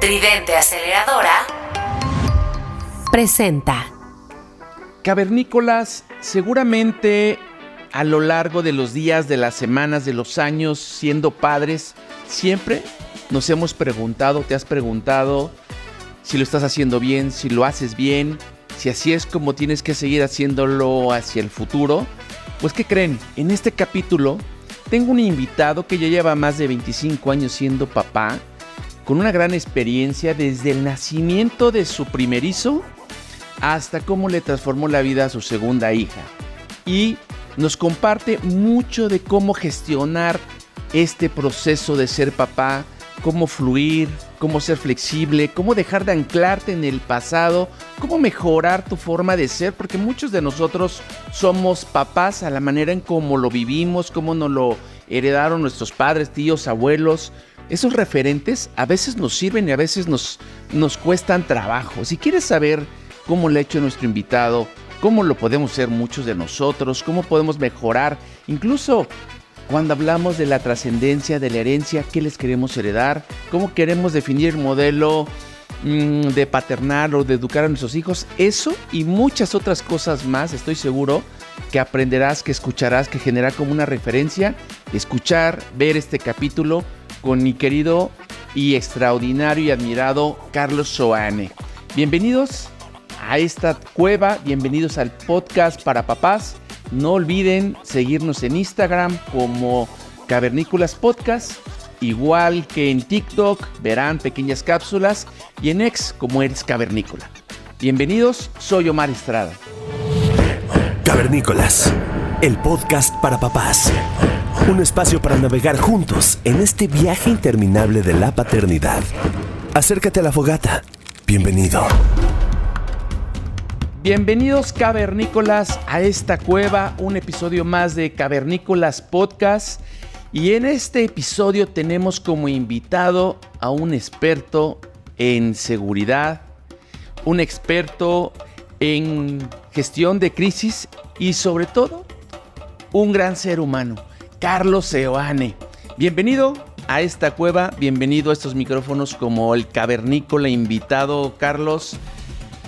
Tridente Aceleradora presenta. Cavernícolas, seguramente a lo largo de los días, de las semanas, de los años, siendo padres, siempre nos hemos preguntado, te has preguntado si lo estás haciendo bien, si lo haces bien, si así es como tienes que seguir haciéndolo hacia el futuro. Pues, ¿qué creen? En este capítulo tengo un invitado que ya lleva más de 25 años siendo papá, con una gran experiencia desde el nacimiento de su primerizo hasta cómo le transformó la vida a su segunda hija. Y nos comparte mucho de cómo gestionar este proceso de ser papá, cómo fluir, cómo ser flexible, cómo dejar de anclarte en el pasado, cómo mejorar tu forma de ser, porque muchos de nosotros somos papás a la manera en cómo lo vivimos, cómo nos lo heredaron nuestros padres, tíos, abuelos. Esos referentes a veces nos sirven y a veces nos cuestan trabajo. Si quieres saber cómo lo ha hecho nuestro invitado, cómo lo podemos hacer muchos de nosotros, cómo podemos mejorar, incluso cuando hablamos de la trascendencia, de la herencia, qué les queremos heredar, cómo queremos definir el modelo de paternar o de educar a nuestros hijos, eso y muchas otras cosas más, estoy seguro que aprenderás, que escucharás, que genera como una referencia, escuchar, ver este capítulo con mi querido y extraordinario y admirado Carlos Seoane. Bienvenidos a esta cueva, bienvenidos al podcast para papás. No olviden seguirnos en Instagram como Cavernícolas Podcast, igual que en TikTok verán pequeñas cápsulas y en X como Eres Cavernícola. Bienvenidos, soy Omar Estrada. Cavernícolas, el podcast para papás. Un espacio para navegar juntos en este viaje interminable de la paternidad. Acércate a la fogata. Bienvenido. Bienvenidos cavernícolas a esta cueva, un episodio más de Cavernícolas Podcast. Y en este episodio tenemos como invitado a un experto en seguridad, un experto en gestión de crisis y sobre todo un gran ser humano, Carlos Seoane. Bienvenido a esta cueva, bienvenido a estos micrófonos como el cavernícola invitado, Carlos.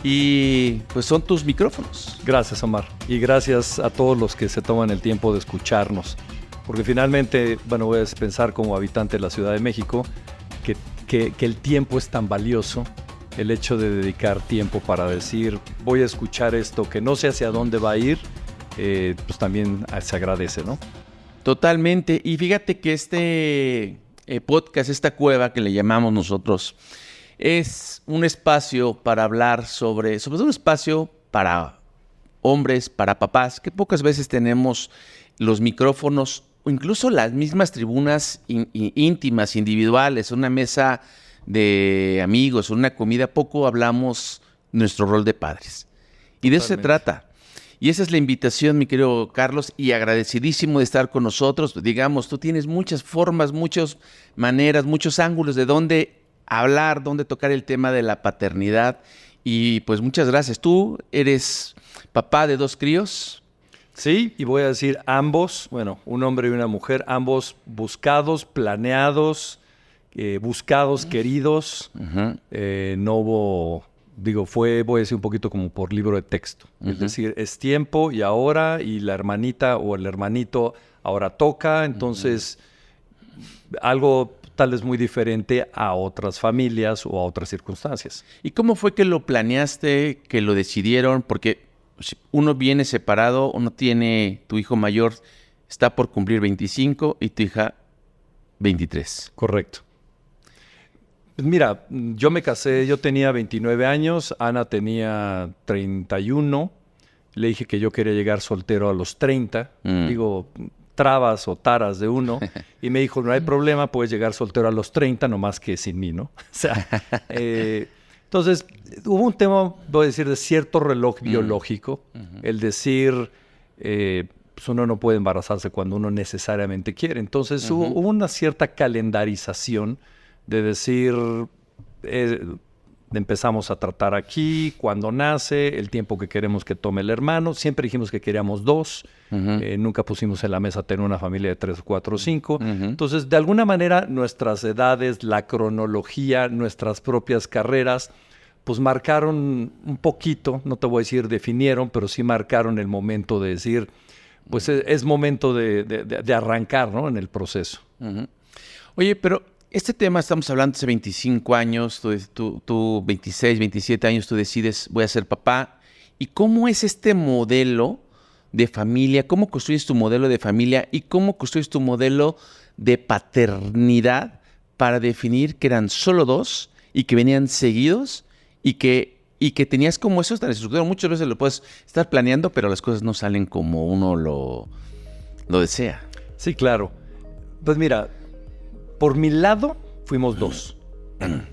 Y pues son tus micrófonos. Gracias, Omar. Y gracias a todos los que se toman el tiempo de escucharnos. Porque finalmente, voy a pensar como habitante de la Ciudad de México que el tiempo es tan valioso. El hecho de dedicar tiempo para decir, voy a escuchar esto, que no sé hacia dónde va a ir, pues también se agradece, ¿no? Totalmente. Y fíjate que este podcast, esta cueva que le llamamos nosotros, es un espacio para hablar sobre todo un espacio para hombres, para papás, que pocas veces tenemos los micrófonos o incluso las mismas tribunas íntimas, individuales, una mesa de amigos, una comida, poco hablamos nuestro rol de padres. Y de eso se trata. Y esa es la invitación, mi querido Carlos, y agradecidísimo de estar con nosotros. Digamos, tú tienes muchas formas, muchas maneras, muchos ángulos de dónde hablar, dónde tocar el tema de la paternidad. Y pues muchas gracias. Tú eres papá de 2 críos. Sí, y voy a decir ambos, un hombre y una mujer, ambos buscados, planeados, queridos. Uh-huh. No hubo, voy a decir un poquito como por libro de texto. Uh-huh. Es decir, es tiempo y ahora, y la hermanita o el hermanito ahora toca, entonces algo tal vez muy diferente a otras familias o a otras circunstancias. ¿Y cómo fue que lo planeaste, que lo decidieron? Porque uno viene separado, uno tiene, tu hijo mayor está por cumplir 25 y tu hija 23. Correcto. Mira, yo me casé, yo tenía 29 años, Ana tenía 31, le dije que yo quería llegar soltero a los 30, trabas o taras de uno, y me dijo, no hay problema, puedes llegar soltero a los 30, nomás que sin mí, ¿no? O sea, entonces, hubo un tema, voy a decir, de cierto reloj biológico, el decir, pues uno no puede embarazarse cuando uno necesariamente quiere. Entonces, hubo una cierta calendarización de decir, empezamos a tratar aquí, cuando nace, el tiempo que queremos que tome el hermano. Siempre dijimos que queríamos 2. Nunca pusimos en la mesa tener una familia de 3, 4 o 5. Entonces, de alguna manera, nuestras edades, la cronología, nuestras propias carreras, pues marcaron un poquito, no te voy a decir definieron, pero sí marcaron el momento de decir, pues es momento de arrancar, ¿no? En el proceso. Oye, pero este tema estamos hablando hace 25 años, tú 26, 27 años, tú decides, voy a ser papá. ¿Y cómo es este modelo de familia? ¿Cómo construyes tu modelo de familia? ¿Y cómo construyes tu modelo de paternidad para definir que eran solo 2 y que venían seguidos y que tenías como eso tan estructurado? Muchas veces lo puedes estar planeando, pero las cosas no salen como uno lo desea. Sí, claro. Pues mira, por mi lado fuimos 2.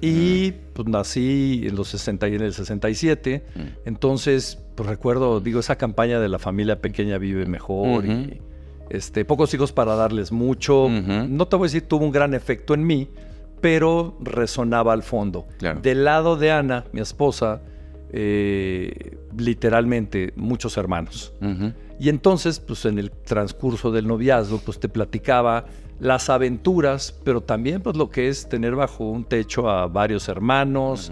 Y pues nací en en el 67. Entonces, pues recuerdo, esa campaña de la familia pequeña vive mejor. Y pocos hijos para darles mucho. No te voy a decir tuvo un gran efecto en mí, pero resonaba al fondo. Claro. Del lado de Ana, mi esposa, literalmente muchos hermanos. Y entonces, pues en el transcurso del noviazgo, pues te platicaba las aventuras, pero también pues lo que es tener bajo un techo a varios hermanos,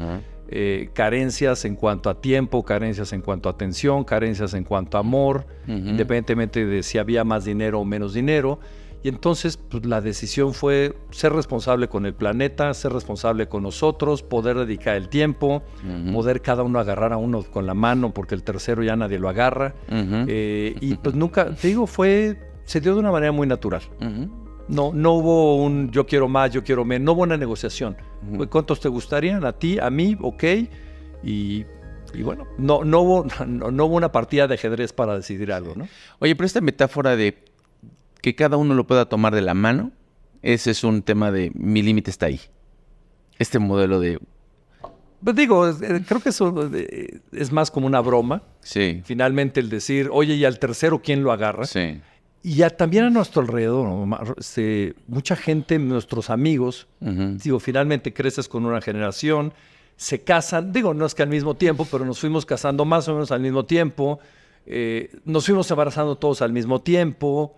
carencias en cuanto a tiempo, carencias en cuanto a atención, carencias en cuanto a amor, independientemente de si había más dinero o menos dinero. Y entonces pues, la decisión fue ser responsable con el planeta, ser responsable con nosotros, poder dedicar el tiempo, poder cada uno agarrar a uno con la mano, porque el tercero ya nadie lo agarra. Y pues nunca, te digo, se dio de una manera muy natural. No hubo un yo quiero más, yo quiero menos, no hubo una negociación. ¿Cuántos te gustarían? A ti, a mí, ok. Y bueno, no hubo una partida de ajedrez para decidir algo, ¿no? Oye, pero esta metáfora de que cada uno lo pueda tomar de la mano, ese es un tema de mi límite está ahí. Este modelo de... Pues digo, creo que eso es más como una broma. Sí. Finalmente el decir, oye, ¿y al tercero quién lo agarra? Sí. Y también a nuestro alrededor, ¿no? Mucha gente, nuestros amigos, finalmente creces con una generación, se casan, no es que al mismo tiempo, pero nos fuimos casando más o menos al mismo tiempo, nos fuimos embarazando todos al mismo tiempo,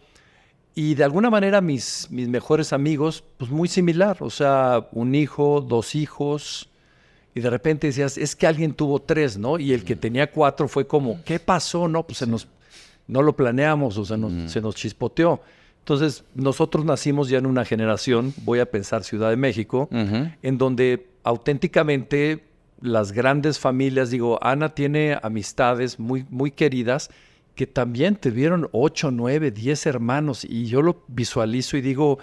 y de alguna manera mis mejores amigos, pues muy similar, o sea, un hijo, 2 hijos, y de repente decías, es que alguien tuvo 3, ¿no? Y el que tenía 4 fue como, ¿qué pasó? No, pues no lo planeamos, o sea, se nos chispoteó. Entonces, nosotros nacimos ya en una generación, voy a pensar Ciudad de México, en donde auténticamente las grandes familias, Ana tiene amistades muy, muy queridas que también tuvieron 8, 9, 10 hermanos, y yo lo visualizo y digo,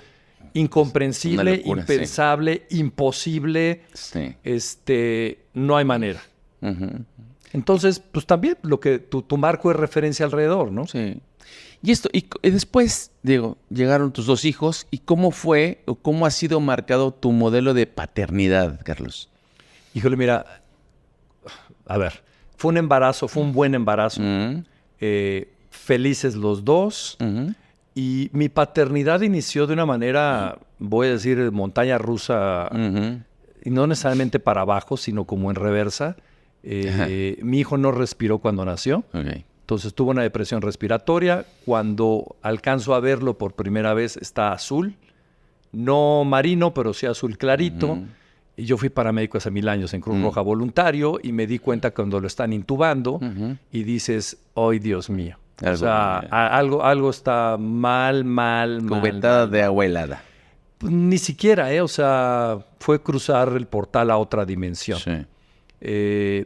incomprensible, locura, impensable, imposible, no hay manera. Entonces, pues también lo que tu marco de referencia alrededor, ¿no? Sí. Y después, llegaron tus 2 hijos. ¿Y cómo fue o cómo ha sido marcado tu modelo de paternidad, Carlos? Híjole, mira, a ver, fue un buen embarazo. Felices los 2. Y mi paternidad inició de una manera, voy a decir, montaña rusa, y no necesariamente para abajo, sino como en reversa. Mi hijo no respiró cuando nació. Entonces tuvo una depresión respiratoria. Cuando alcanzo a verlo por primera vez está azul. No marino, pero sí azul clarito. Y yo fui paramédico hace 1000 años en Cruz Roja voluntario y me di cuenta cuando lo están intubando y dices, ¡ay, Dios mío! Algo está mal. Cubetada de agua helada. Pues, ni siquiera, o sea, fue cruzar el portal a otra dimensión. Sí.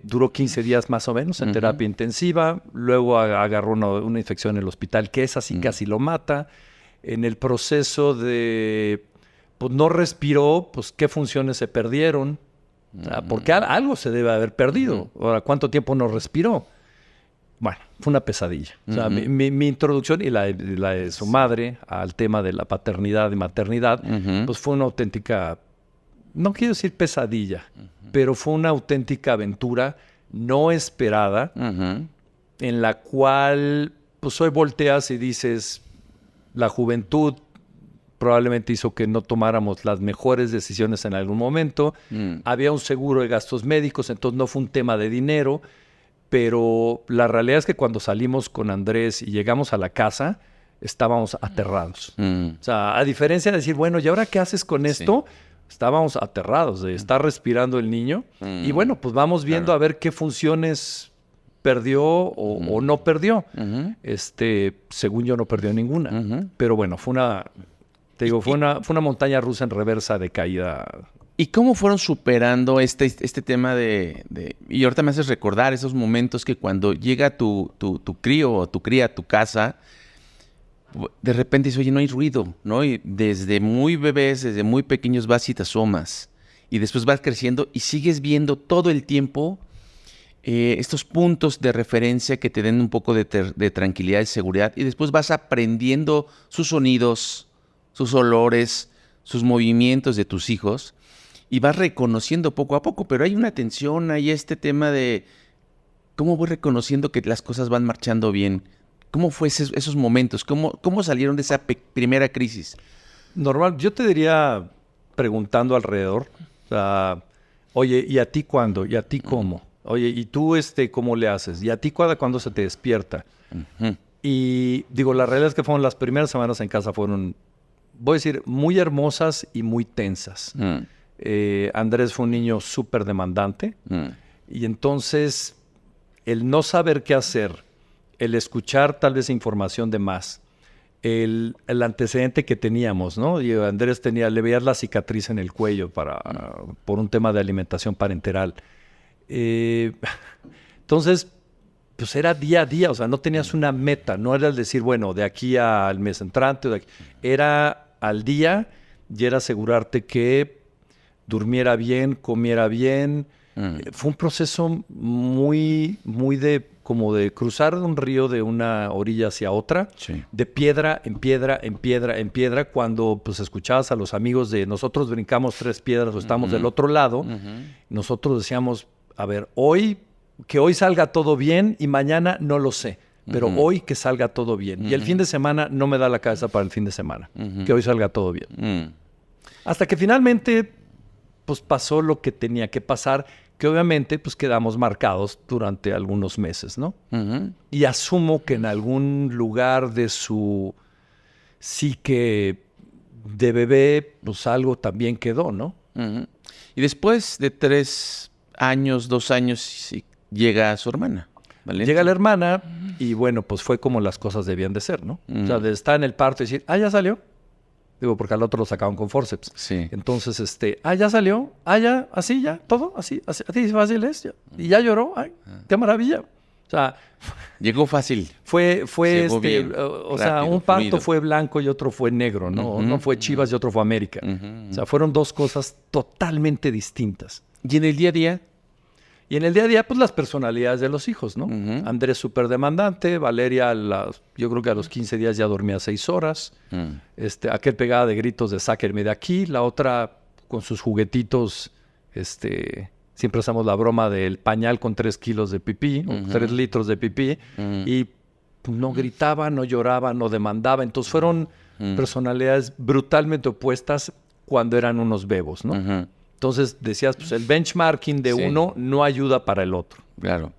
Duró 15 días más o menos en terapia intensiva, luego agarró una infección en el hospital que es así, casi lo mata. En el proceso de, pues no respiró, pues qué funciones se perdieron, porque algo se debe haber perdido. Ahora, ¿cuánto tiempo no respiró? Bueno, fue una pesadilla. O sea, mi introducción y la de su madre al tema de la paternidad y maternidad, pues fue una auténtica, no quiero decir pesadilla, pero fue una auténtica aventura no esperada, en la cual pues hoy volteas y dices, la juventud probablemente hizo que no tomáramos las mejores decisiones en algún momento. Había un seguro de gastos médicos, entonces no fue un tema de dinero, pero la realidad es que cuando salimos con Andrés y llegamos a la casa, estábamos aterrados. O sea, a diferencia de decir, bueno, ¿y ahora qué haces con esto? Estábamos aterrados de estar respirando el niño. Y bueno, pues vamos viendo a ver qué funciones perdió o no perdió. Según yo no perdió ninguna. Pero bueno, fue una montaña rusa en reversa de caída. ¿Y cómo fueron superando este tema y ahorita me haces recordar esos momentos que cuando llega tu crío o tu cría a tu casa, de repente dices, oye, no hay ruido, ¿no? Y desde muy bebés, desde muy pequeños vas y te asomas. Y después vas creciendo y sigues viendo todo el tiempo estos puntos de referencia que te den un poco de tranquilidad y seguridad. Y después vas aprendiendo sus sonidos, sus olores, sus movimientos de tus hijos. Y vas reconociendo poco a poco. Pero hay una tensión, hay este tema de cómo voy reconociendo que las cosas van marchando bien. ¿Cómo fue esos momentos? ¿Cómo salieron de esa primera crisis? Normal, yo te diría, preguntando alrededor, o sea, oye, ¿y a ti cuándo? ¿Y a ti cómo? Oye, ¿y tú cómo le haces? ¿Y a ti cuándo se te despierta? Y digo, la realidad es que las primeras semanas en casa fueron, voy a decir, muy hermosas y muy tensas. Andrés fue un niño súper demandante. Y entonces, el no saber qué hacer, el escuchar tal vez información de más, el antecedente que teníamos, ¿no? Y Andrés le veías la cicatriz en el cuello por un tema de alimentación parenteral. Entonces, pues era día a día, o sea, no tenías una meta, no era el decir, bueno, de aquí al mes entrante, era al día y era asegurarte que durmiera bien, comiera bien. Fue un proceso muy, muy como de cruzar un río de una orilla hacia otra, de piedra en piedra, en piedra, en piedra, cuando pues escuchabas a los amigos de nosotros brincamos 3 piedras o estamos del otro lado, nosotros decíamos, a ver, que hoy salga todo bien y mañana no lo sé, pero hoy que salga todo bien. Y el fin de semana no me da la cabeza para el fin de semana, que hoy salga todo bien. Hasta que finalmente pues pasó lo que tenía que pasar, que obviamente pues quedamos marcados durante algunos meses, ¿no? Y asumo que en algún lugar de su psique de bebé, pues algo también quedó, ¿no? Y después de 3 años, 2 años, llega su hermana, ¿vale? Llega la hermana y bueno, pues fue como las cosas debían de ser, ¿no? O sea, de estar en el parto y decir, ya salió. Digo, porque al otro lo sacaban con forceps. Sí. Entonces, ya salió. Ya, así, ya, todo, así fácil es. Ya. Y ya lloró. Ay, qué maravilla. O sea... Llegó fácil. Fue bien, o sea, rápido, un parto fluido. fue blanco y otro fue negro, ¿no? Uno fue Chivas y otro fue América. O sea, fueron 2 cosas totalmente distintas. ¿Y en el día a día? Y en el día a día, pues las personalidades de los hijos, ¿no? Andrés súper demandante, Valeria, yo creo que a los 15 días ya dormía 6 horas. Aquel pegada de gritos de sáquenme de aquí, la otra con sus juguetitos, siempre hacemos la broma del pañal con 3 kilos de pipí, o 3 litros de pipí, y no gritaba, no lloraba, no demandaba. Entonces fueron personalidades brutalmente opuestas cuando eran unos bebos, ¿no? Entonces decías, pues el benchmarking de uno no ayuda para el otro. Claro.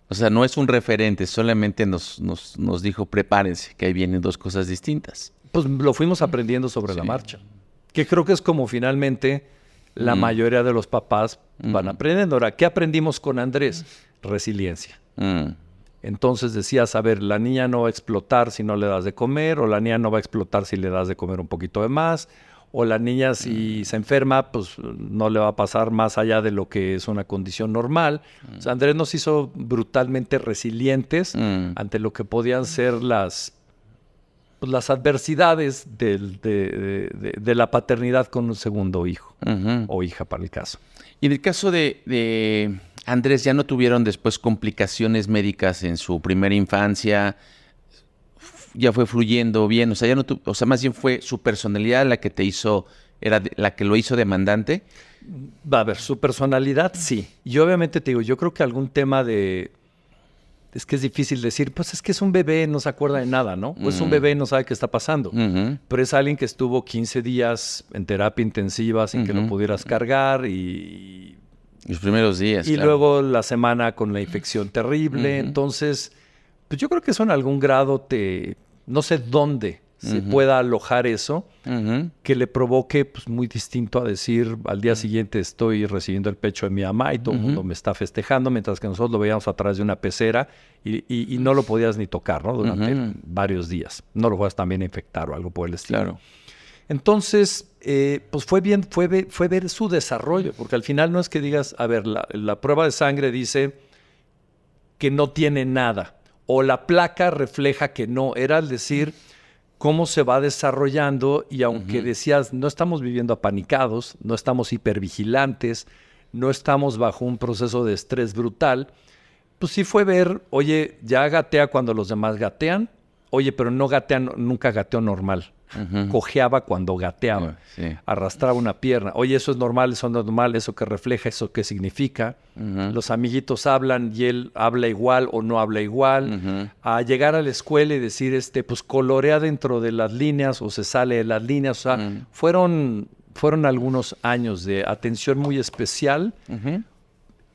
O sea, no es un referente, solamente nos dijo, prepárense, que ahí vienen 2 cosas distintas. Pues lo fuimos aprendiendo sobre la marcha. Que creo que es como finalmente la mayoría de los papás van aprendiendo. Ahora, ¿qué aprendimos con Andrés? Resiliencia. Entonces decías, a ver, la niña no va a explotar si no le das de comer, o la niña no va a explotar si le das de comer un poquito de más, o la niña si se enferma, pues no le va a pasar más allá de lo que es una condición normal. O sea, Andrés nos hizo brutalmente resilientes ante lo que podían ser las adversidades de la paternidad con un segundo hijo o hija para el caso. Y en el caso de Andrés, ¿ya no tuvieron después complicaciones médicas en su primera infancia? Ya fue fluyendo bien, o sea, más bien fue su personalidad la que la que lo hizo demandante. Va a ver, su personalidad sí. Y obviamente te digo, yo creo que algún tema de es que es difícil decir, pues es que es un bebé, no se acuerda de nada, ¿no? Pues es un bebé, no sabe qué está pasando. Pero es alguien que estuvo 15 días en terapia intensiva sin que lo pudieras cargar y Los primeros días, y claro. luego la semana con la infección terrible. Entonces, pues yo creo que eso en algún grado no sé dónde se pueda alojar eso, que le provoque pues, muy distinto a decir al día siguiente estoy recibiendo el pecho de mi mamá y todo el mundo me está festejando, mientras que nosotros lo veíamos a través de una pecera y no lo podías ni tocar, ¿no? Durante varios días. No lo puedas también infectar o algo por el estilo. Claro. Entonces, pues fue ver su desarrollo, porque al final no es que digas, a ver, la prueba de sangre dice que no tiene nada, o la placa refleja que no, era al decir cómo se va desarrollando y aunque decías, no estamos viviendo apanicados, no estamos hipervigilantes, no estamos bajo un proceso de estrés brutal, pues sí fue ver, oye, ya gatea cuando los demás gatean, oye, pero no gatean, nunca gateó normal. Cojeaba cuando gateaba, arrastraba una pierna. Oye, eso es normal, eso que refleja, eso que significa. Los amiguitos hablan y él habla igual o no habla igual. A llegar a la escuela y decir, pues colorea dentro de las líneas o se sale de las líneas. O sea, fueron algunos años de atención muy especial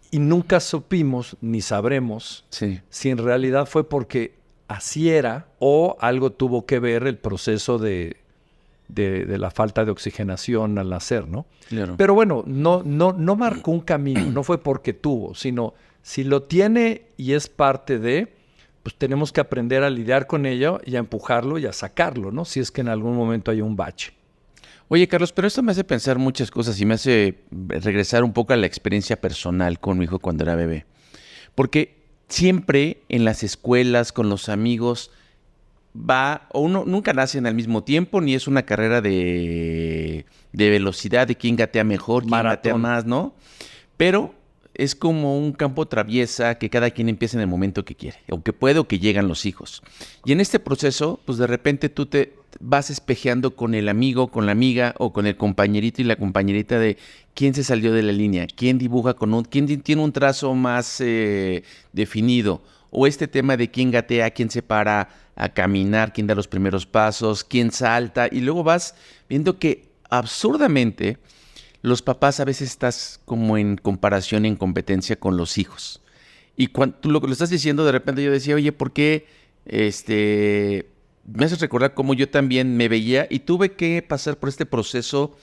y nunca supimos ni sabremos si en realidad fue porque así era o algo tuvo que ver el proceso de la falta de oxigenación al nacer, ¿no? Claro. Pero bueno, no marcó un camino, no fue porque tuvo, sino si lo tiene y es parte de, pues tenemos que aprender a lidiar con ello y a empujarlo y a sacarlo, ¿no? Si es que en algún momento hay un bache. Oye, Carlos, pero esto me hace pensar muchas cosas y me hace regresar un poco a la experiencia personal con mi hijo cuando era bebé. Porque siempre en las escuelas, con los amigos, uno nunca nacen al mismo tiempo, ni es una carrera de velocidad, de quién gatea mejor, quién gatea más, ¿no? Pero es como un campo traviesa que cada quien empieza en el momento que quiere, o que puede, o que llegan los hijos. Y en este proceso, pues de repente tú te vas espejeando con el amigo, con la amiga, o con el compañerito y la compañerita de quién se salió de la línea, quién dibuja quién tiene un trazo más definido, o este tema de quién gatea, quién se para a caminar, quién da los primeros pasos, quién salta, y luego vas viendo que absurdamente los papás a veces estás como en comparación, en competencia con los hijos. Y cuando tú lo estás diciendo, de repente yo decía, oye, ¿por qué me haces recordar cómo yo también me veía y tuve que pasar por este proceso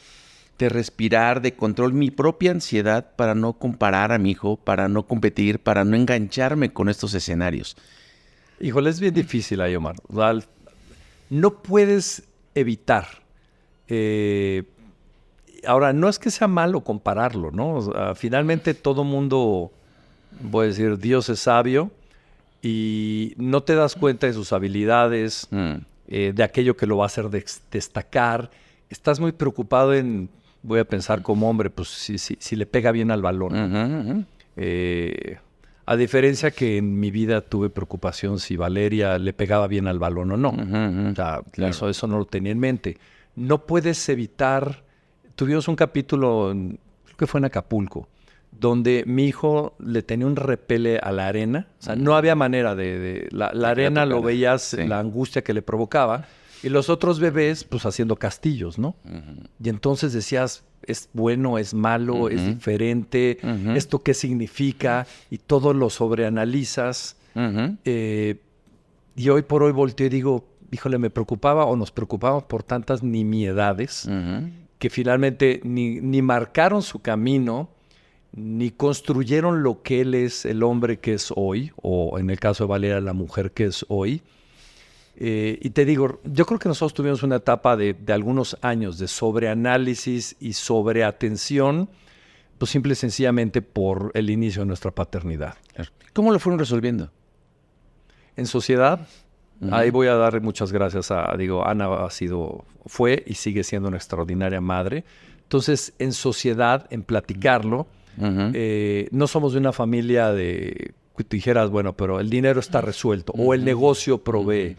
de respirar, de control, mi propia ansiedad para no comparar a mi hijo, para no competir, para no engancharme con estos escenarios? Híjole, es bien difícil ahí, Omar. No puedes evitar. Ahora, no es que sea malo compararlo, ¿no? O sea, finalmente todo mundo, voy a decir, Dios es sabio y no te das cuenta de sus habilidades, de aquello que lo va a hacer destacar. Estás muy preocupado en, voy a pensar como hombre, pues si le pega bien al balón. A diferencia que en mi vida tuve preocupación si Valeria le pegaba bien al balón o no. O sea, claro. Eso no lo tenía en mente. No puedes evitar. Tuvimos un capítulo, creo que fue en Acapulco, donde mi hijo le tenía un repele a la arena. O sea, no había manera la arena lo veías, la angustia que le provocaba. Y los otros bebés, pues haciendo castillos, ¿no? Y entonces decías, es bueno, es malo, es diferente, ¿esto qué significa? Y todo lo sobreanalizas. Y hoy por hoy volteo y digo, híjole, me preocupaba o nos preocupamos por tantas nimiedades que finalmente ni marcaron su camino, ni construyeron lo que él es, el hombre que es hoy, o en el caso de Valeria, la mujer que es hoy. Y te digo, yo creo que nosotros tuvimos una etapa de algunos años de sobreanálisis y sobreatención, pues simple y sencillamente por el inicio de nuestra paternidad. ¿Cómo lo fueron resolviendo? En sociedad, ahí voy a dar muchas gracias Ana fue y sigue siendo una extraordinaria madre. Entonces, en sociedad, en platicarlo, no somos de una familia de que tú dijeras, bueno, pero el dinero está resuelto o el negocio provee.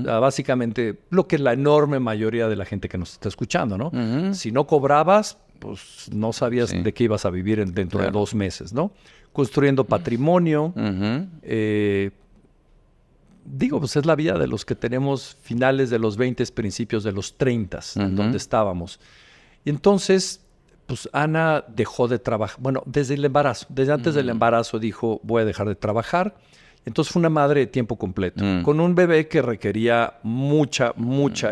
Básicamente, lo que es la enorme mayoría de la gente que nos está escuchando, ¿no? Si no cobrabas, pues no sabías de qué ibas a vivir dentro de 2 meses, ¿no? Construyendo patrimonio, digo, pues es la vida de los que tenemos finales de los 20, principios de los 30, donde estábamos. Y entonces, pues Ana dejó de trabajar. Bueno, desde el embarazo, desde antes del embarazo dijo, voy a dejar de trabajar. Entonces fue una madre de tiempo completo, con un bebé que requería mucha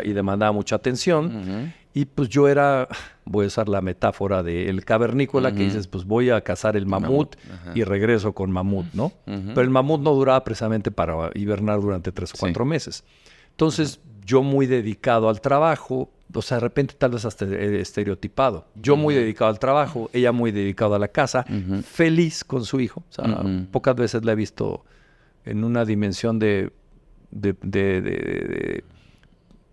y demandaba mucha atención. Y pues yo era, voy a usar la metáfora del cavernícola, que dices, pues voy a cazar el mamut y regreso con mamut, ¿no? Pero el mamut no duraba precisamente para hibernar durante 3 o 4 meses. Entonces, yo muy dedicado al trabajo, o sea, de repente tal vez hasta estereotipado. Yo muy dedicado al trabajo, ella muy dedicada a la casa, feliz con su hijo. O sea, pocas veces la he visto en una dimensión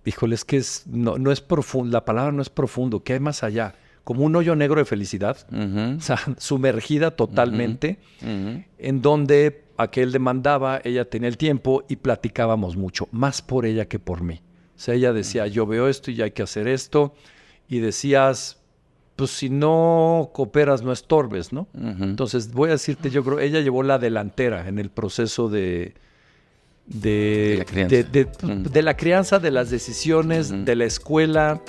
híjole, es que no es profundo, la palabra no es profundo, ¿qué hay más allá? Como un hoyo negro de felicidad, o sea, sumergida totalmente, en donde aquel demandaba, ella tenía el tiempo y platicábamos mucho, más por ella que por mí. O sea, ella decía, yo veo esto y ya hay que hacer esto, y decías, pues si no cooperas, no estorbes, ¿no? Entonces, voy a decirte, yo creo, ella llevó la delantera en el proceso de la crianza, de las decisiones, de la escuela,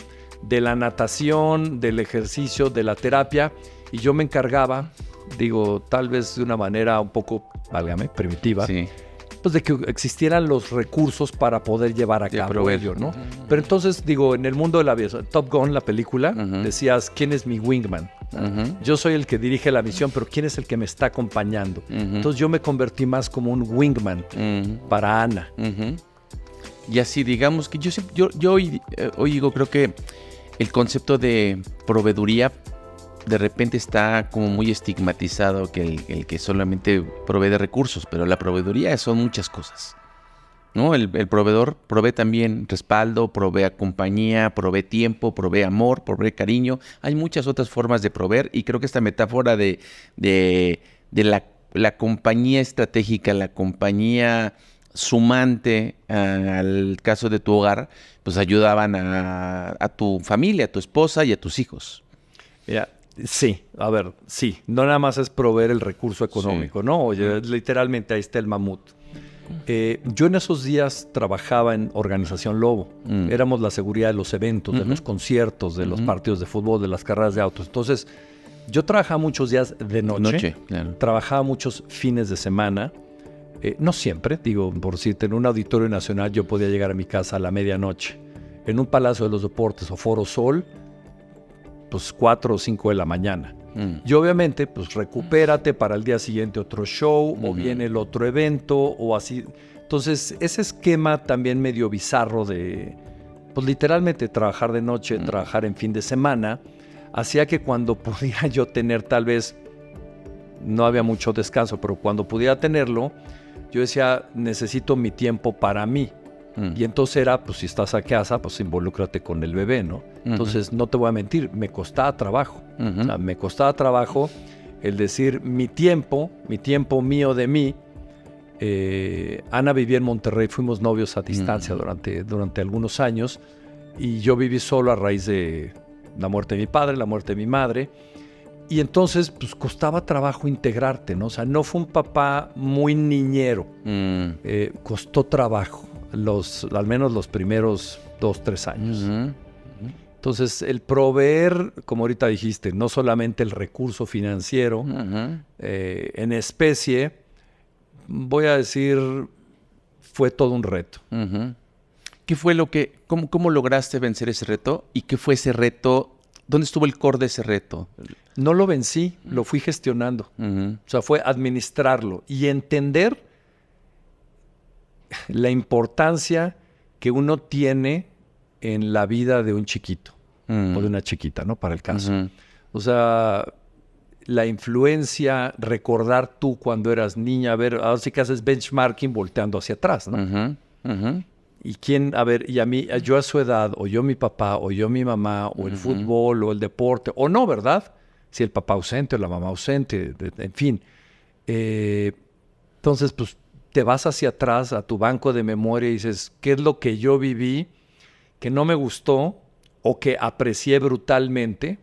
de la natación, del ejercicio, de la terapia, y yo me encargaba, digo, tal vez de una manera un poco, válgame, primitiva, pues de que existieran los recursos para poder llevar a cabo ello, ¿no? Pero entonces, digo, en el mundo de la aviación, Top Gun, la película, decías, ¿quién es mi wingman? Yo soy el que dirige la misión, pero ¿quién es el que me está acompañando? Entonces yo me convertí más como un wingman para Ana. Y así, digamos que yo oigo, creo que el concepto de proveeduría de repente está como muy estigmatizado, que el que solamente provee de recursos, pero la proveeduría son muchas cosas, ¿no? El proveedor provee también respaldo, provee compañía, provee tiempo, provee amor, provee cariño. Hay muchas otras formas de proveer, y creo que esta metáfora de la compañía estratégica, la compañía sumante al caso de tu hogar, pues ayudaban a tu familia, a tu esposa y a tus hijos. Mira, sí, a ver, sí, no nada más es proveer el recurso económico, ¿no? Oye, literalmente ahí está el mamut. Yo en esos días trabajaba en Organización Lobo. Éramos la seguridad de los eventos, de los conciertos, de los partidos de fútbol, de las carreras de autos. Entonces, yo trabajaba muchos días de noche, claro. Trabajaba muchos fines de semana. No siempre, digo, por decirte, en un auditorio nacional yo podía llegar a mi casa a la medianoche. En un Palacio de los Deportes o Foro Sol, pues 4 o 5 de la mañana. Y obviamente, pues recupérate para el día siguiente otro show, o viene el otro evento, o así. Entonces, ese esquema también medio bizarro de, pues literalmente trabajar de noche, trabajar en fin de semana, hacía que cuando pudiera yo tener, tal vez, no había mucho descanso, pero cuando pudiera tenerlo, yo decía, necesito mi tiempo para mí. Y entonces era, pues si estás a casa, pues involúcrate con el bebé, ¿no? Entonces, no te voy a mentir, me costaba trabajo. O sea, me costaba trabajo el decir mi tiempo mío de mí. Ana vivía en Monterrey, fuimos novios a distancia durante algunos años, y yo viví solo a raíz de la muerte de mi padre, la muerte de mi madre. Y entonces, pues costaba trabajo integrarte, ¿no? O sea, no fue un papá muy niñero. Costó trabajo. Al menos los primeros 2, 3 años. Entonces, el proveer, como ahorita dijiste, no solamente el recurso financiero, en especie, voy a decir, fue todo un reto. ¿Qué fue cómo lograste vencer ese reto? ¿Y qué fue ese reto? ¿Dónde estuvo el core de ese reto? No lo vencí, lo fui gestionando. O sea, fue administrarlo y entender la importancia que uno tiene en la vida de un chiquito o de una chiquita, ¿no? Para el caso. O sea, la influencia, recordar tú cuando eras niña, a ver, ahora sí que haces benchmarking volteando hacia atrás, ¿no? Y quién, a ver, y a mí, yo a su edad, o yo mi papá, o yo mi mamá, o el fútbol, o el deporte, o no, ¿verdad? Si el papá ausente o la mamá ausente, en fin. Entonces, pues, te vas hacia atrás a tu banco de memoria y dices, ¿qué es lo que yo viví que no me gustó o que aprecié brutalmente?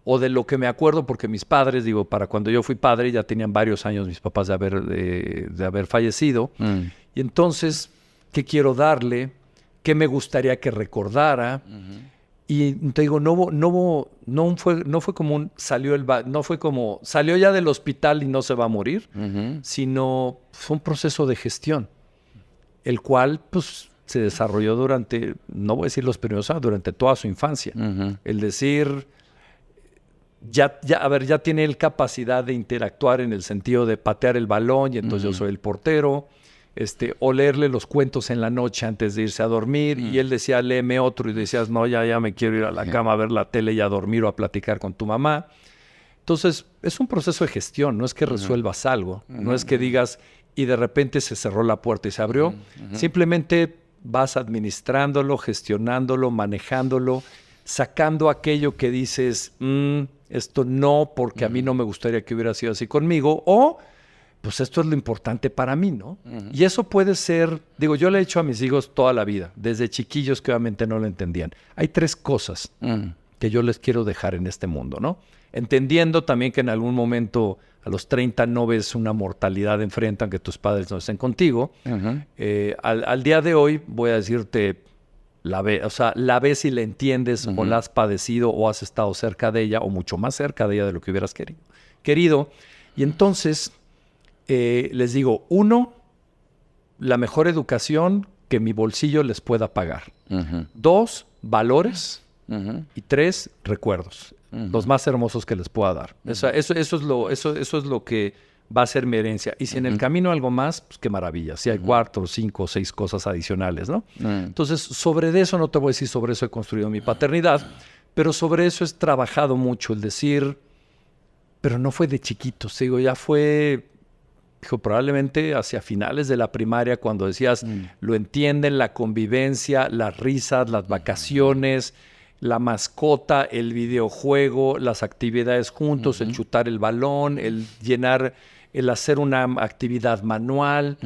O de lo que me acuerdo, porque mis padres, digo, para cuando yo fui padre ya tenían varios años mis papás de haber fallecido. Y entonces, qué quiero darle, qué me gustaría que recordara. Y te digo, no fue como no fue como salió ya del hospital y no se va a morir, sino fue un proceso de gestión, el cual pues se desarrolló durante, no voy a decir los primeros años, durante toda su infancia. El decir, ya tiene él capacidad de interactuar en el sentido de patear el balón y entonces yo soy el portero. O leerle los cuentos en la noche antes de irse a dormir, y él decía, léeme otro, y decías, no, ya me quiero ir a la cama a ver la tele y a dormir o a platicar con tu mamá. Entonces, es un proceso de gestión, no es que resuelvas algo, no es que digas, y de repente se cerró la puerta y se abrió, simplemente vas administrándolo, gestionándolo, manejándolo, sacando aquello que dices, esto no, porque a mí no me gustaría que hubiera sido así conmigo, o pues esto es lo importante para mí, ¿no? Y eso puede ser, digo, yo le he dicho a mis hijos toda la vida, desde chiquillos que obviamente no lo entendían. Hay 3 cosas que yo les quiero dejar en este mundo, ¿no? Entendiendo también que en algún momento a los 30 no ves una mortalidad enfrente, aunque tus padres no estén contigo. Al día de hoy voy a decirte, la ves y la entiendes, o la has padecido o has estado cerca de ella, o mucho más cerca de ella de lo que hubieras querido. Y entonces les digo, 1, la mejor educación que mi bolsillo les pueda pagar. 2, valores. Y 3, recuerdos. Los más hermosos que les pueda dar. Eso es lo que va a ser mi herencia. Y si en el camino algo más, pues qué maravilla. Si hay 4, 5, 6 cosas adicionales, ¿no? Entonces, sobre eso no te voy a decir, sobre eso he construido mi paternidad, pero sobre eso he trabajado mucho, el decir, pero no fue de chiquitos, digo, ya fue... probablemente hacia finales de la primaria, cuando decías, lo entienden, la convivencia, las risas, las vacaciones, la mascota, el videojuego, las actividades juntos, el chutar el balón, el hacer una actividad manual.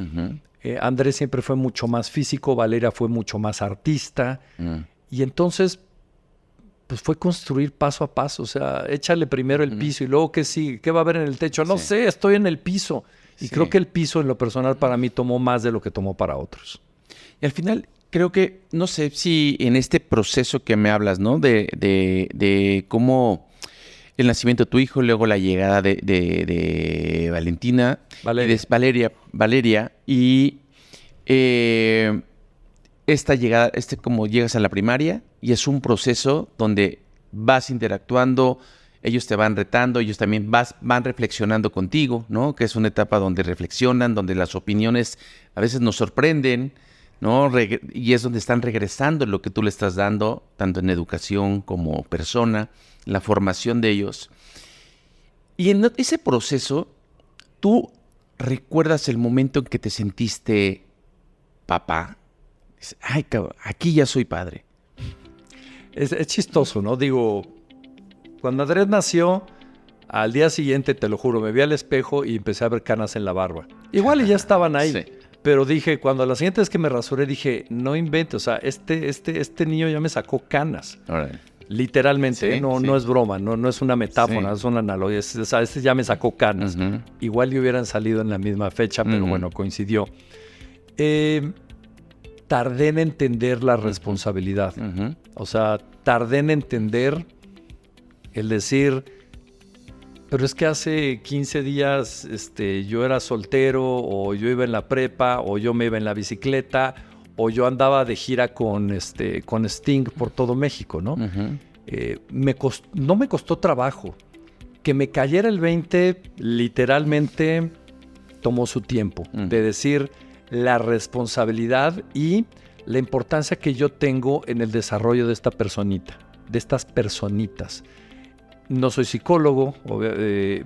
Andrés siempre fue mucho más físico, Valeria fue mucho más artista. Y entonces, pues fue construir paso a paso. O sea, échale primero el piso y luego, ¿qué sigue? ¿Qué va a haber en el techo? No sé, estoy en el piso. Y creo que el piso en lo personal para mí tomó más de lo que tomó para otros. Y al final creo que, no sé si en este proceso que me hablas, ¿no? De cómo el nacimiento de tu hijo, luego la llegada de Valentina, Valeria, y esta llegada, como llegas a la primaria, y es un proceso donde vas interactuando, ellos te van retando, ellos también van reflexionando contigo, ¿no? Que es una etapa donde reflexionan, donde las opiniones a veces nos sorprenden, ¿no? Y es donde están regresando lo que tú le estás dando, tanto en educación como persona, la formación de ellos. Y en ese proceso, ¿tú recuerdas el momento en que te sentiste papá? Ay, cabrón, aquí ya soy padre. Es chistoso, ¿no? Digo... Cuando Andrés nació, al día siguiente, te lo juro, me vi al espejo y empecé a ver canas en la barba. Igual y ya estaban ahí, pero dije, cuando la siguiente vez que me rasuré, dije, no inventes, o sea, este niño ya me sacó canas. Literalmente, no es broma, no es una metáfora, es una analogía. O sea, ya me sacó canas. Igual y hubieran salido en la misma fecha, pero bueno, coincidió. Tardé en entender la responsabilidad. O sea, tardé en entender... el decir, pero es que hace 15 días yo era soltero, o yo iba en la prepa, o yo me iba en la bicicleta, o yo andaba de gira con Sting por todo México, ¿no? No me costó trabajo. Que me cayera el 20, literalmente tomó su tiempo. De decir la responsabilidad y la importancia que yo tengo en el desarrollo de esta personita, de estas personitas. No soy psicólogo,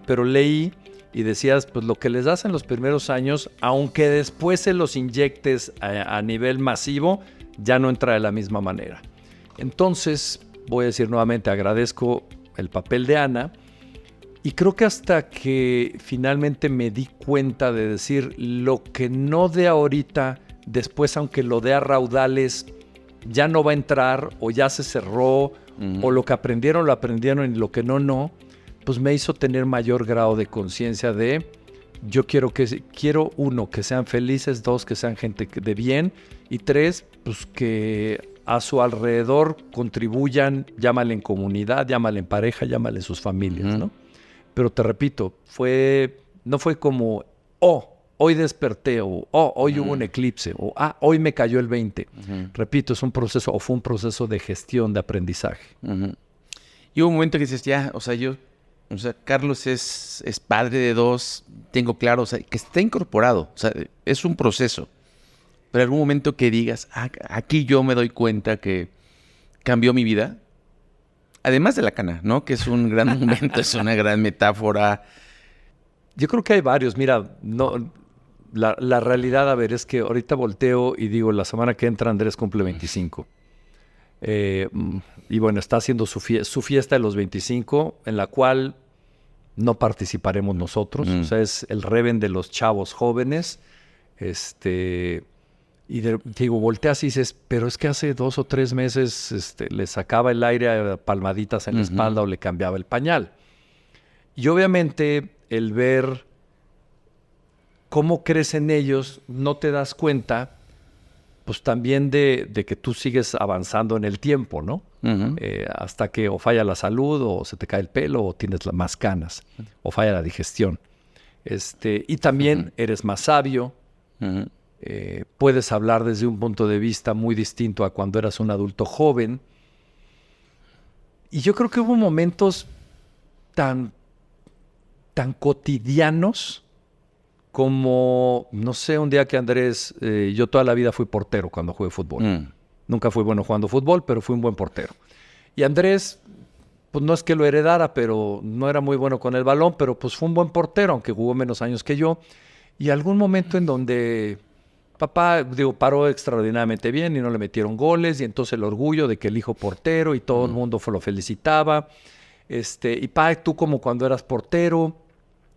pero leí y decías, pues lo que les das en los primeros años, aunque después se los inyectes a nivel masivo, ya no entra de la misma manera. Entonces, voy a decir nuevamente, agradezco el papel de Ana, y creo que hasta que finalmente me di cuenta de decir, lo que no dé ahorita, después aunque lo dé a raudales, ya no va a entrar, o ya se cerró, o lo que aprendieron, lo aprendieron, y lo que no, pues me hizo tener mayor grado de conciencia de, yo quiero uno, que sean felices, dos, que sean gente de bien, y tres, pues que a su alrededor contribuyan, llámale en comunidad, llámale en pareja, llámale en sus familias, ¿no? Pero te repito, no fue como, hoy desperté, o hoy hubo un eclipse, o hoy me cayó el 20. Repito, es un proceso, o fue un proceso de gestión, de aprendizaje. Y hubo un momento que dices, Carlos es padre de dos, tengo claro, o sea, que está incorporado, o sea, es un proceso. Pero algún momento que digas, aquí yo me doy cuenta que cambió mi vida. Además de la cana, ¿no? Que es un gran momento, es una gran metáfora. Yo creo que hay varios. Mira, la realidad, a ver, es que ahorita volteo y digo, la semana que entra Andrés cumple 25. Y bueno, está haciendo su fiesta de los 25, en la cual no participaremos nosotros. O sea, es el Reven de los chavos jóvenes. Y digo, volteas y dices, pero es que hace 2 o 3 meses le sacaba el aire a palmaditas en la espalda o le cambiaba el pañal. Y obviamente el ver cómo crecen ellos, no te das cuenta, pues también de que tú sigues avanzando en el tiempo, ¿no? Hasta que o falla la salud, o se te cae el pelo, o tienes más canas, o falla la digestión. Y también eres más sabio. Puedes hablar desde un punto de vista muy distinto a cuando eras un adulto joven. Y yo creo que hubo momentos tan cotidianos como, no sé, un día que Andrés, yo toda la vida fui portero cuando jugué fútbol. Nunca fui bueno jugando fútbol, pero fui un buen portero. Y Andrés, pues no es que lo heredara, pero no era muy bueno con el balón, pero pues fue un buen portero, aunque jugó menos años que yo. Y algún momento en donde papá, paró extraordinariamente bien y no le metieron goles, y entonces el orgullo de que el hijo portero y todo el mundo lo felicitaba. Y tú como cuando eras portero.